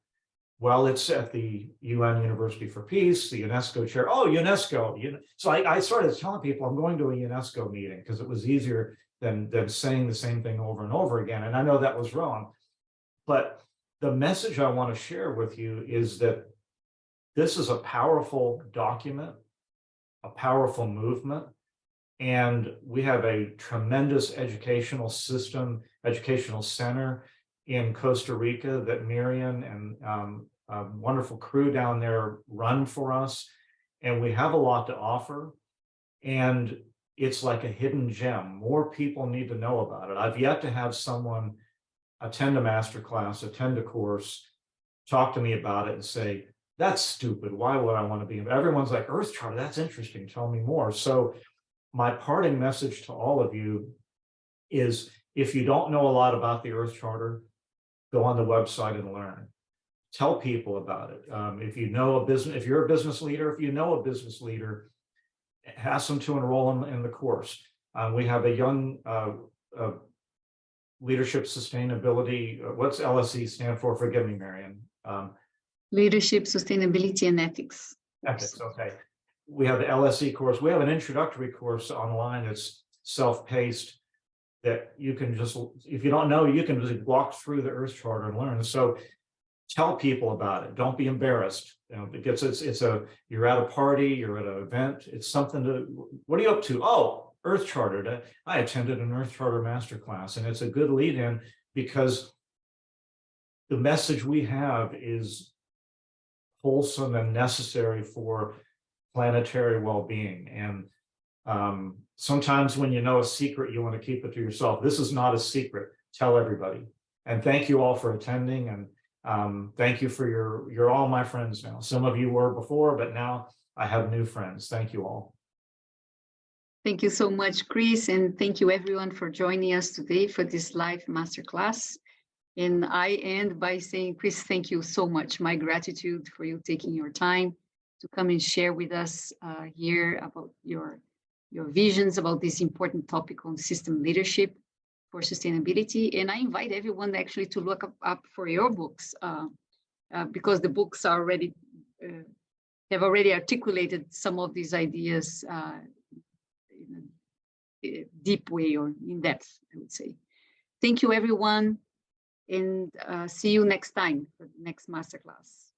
Well, it's at the UN University for Peace, the UNESCO chair. Oh, UNESCO. So I started telling people I'm going to a UNESCO meeting because it was easier than saying the same thing over and over again. And I know that was wrong. But the message I want to share with you is that this is a powerful document, a powerful movement, and we have a tremendous educational system, educational center in Costa Rica that Marion and a wonderful crew down there run for us. And we have a lot to offer. And it's like a hidden gem. More people need to know about it. I've yet to have someone attend a masterclass, attend a course, talk to me about it and say, that's stupid. Why would I want to be? Everyone's like, Earth Charter, that's interesting. Tell me more. So my parting message to all of you is, if you don't know a lot about the Earth Charter, go on the website and learn. Tell people about it. If you know a business, if you're a business leader, if you know a business leader, ask them to enroll in the course. We have a young leadership sustainability. What's LSE stand for? Forgive me, Marion. Leadership, sustainability, and ethics. Ethics. Okay. We have the LSE course. We have an introductory course online that's self-paced that you can just, if you don't know, you can just walk through the Earth Charter and learn. So tell people about it. Don't be embarrassed. Because you're at a party, you're at an event. It's something to, what are you up to? Oh, Earth Charter. I attended an Earth Charter masterclass, and it's a good lead in because the message we have is wholesome and necessary for planetary well-being. And sometimes when you know a secret, you want to keep it to yourself. This is not a secret. Tell everybody. And thank you all for attending. And thank you for you're all my friends now. Some of you were before, but now I have new friends. Thank you all. Thank you so much, Chris. And thank you everyone for joining us today for this live masterclass. And I end by saying, Chris, thank you so much. My gratitude for you taking your time to come and share with us here about your visions about this important topic on system leadership for sustainability. And I invite everyone actually to look up for your books because the books are already have already articulated some of these ideas in a deep way or in depth, I would say. Thank you, everyone, and see you next time for the next masterclass.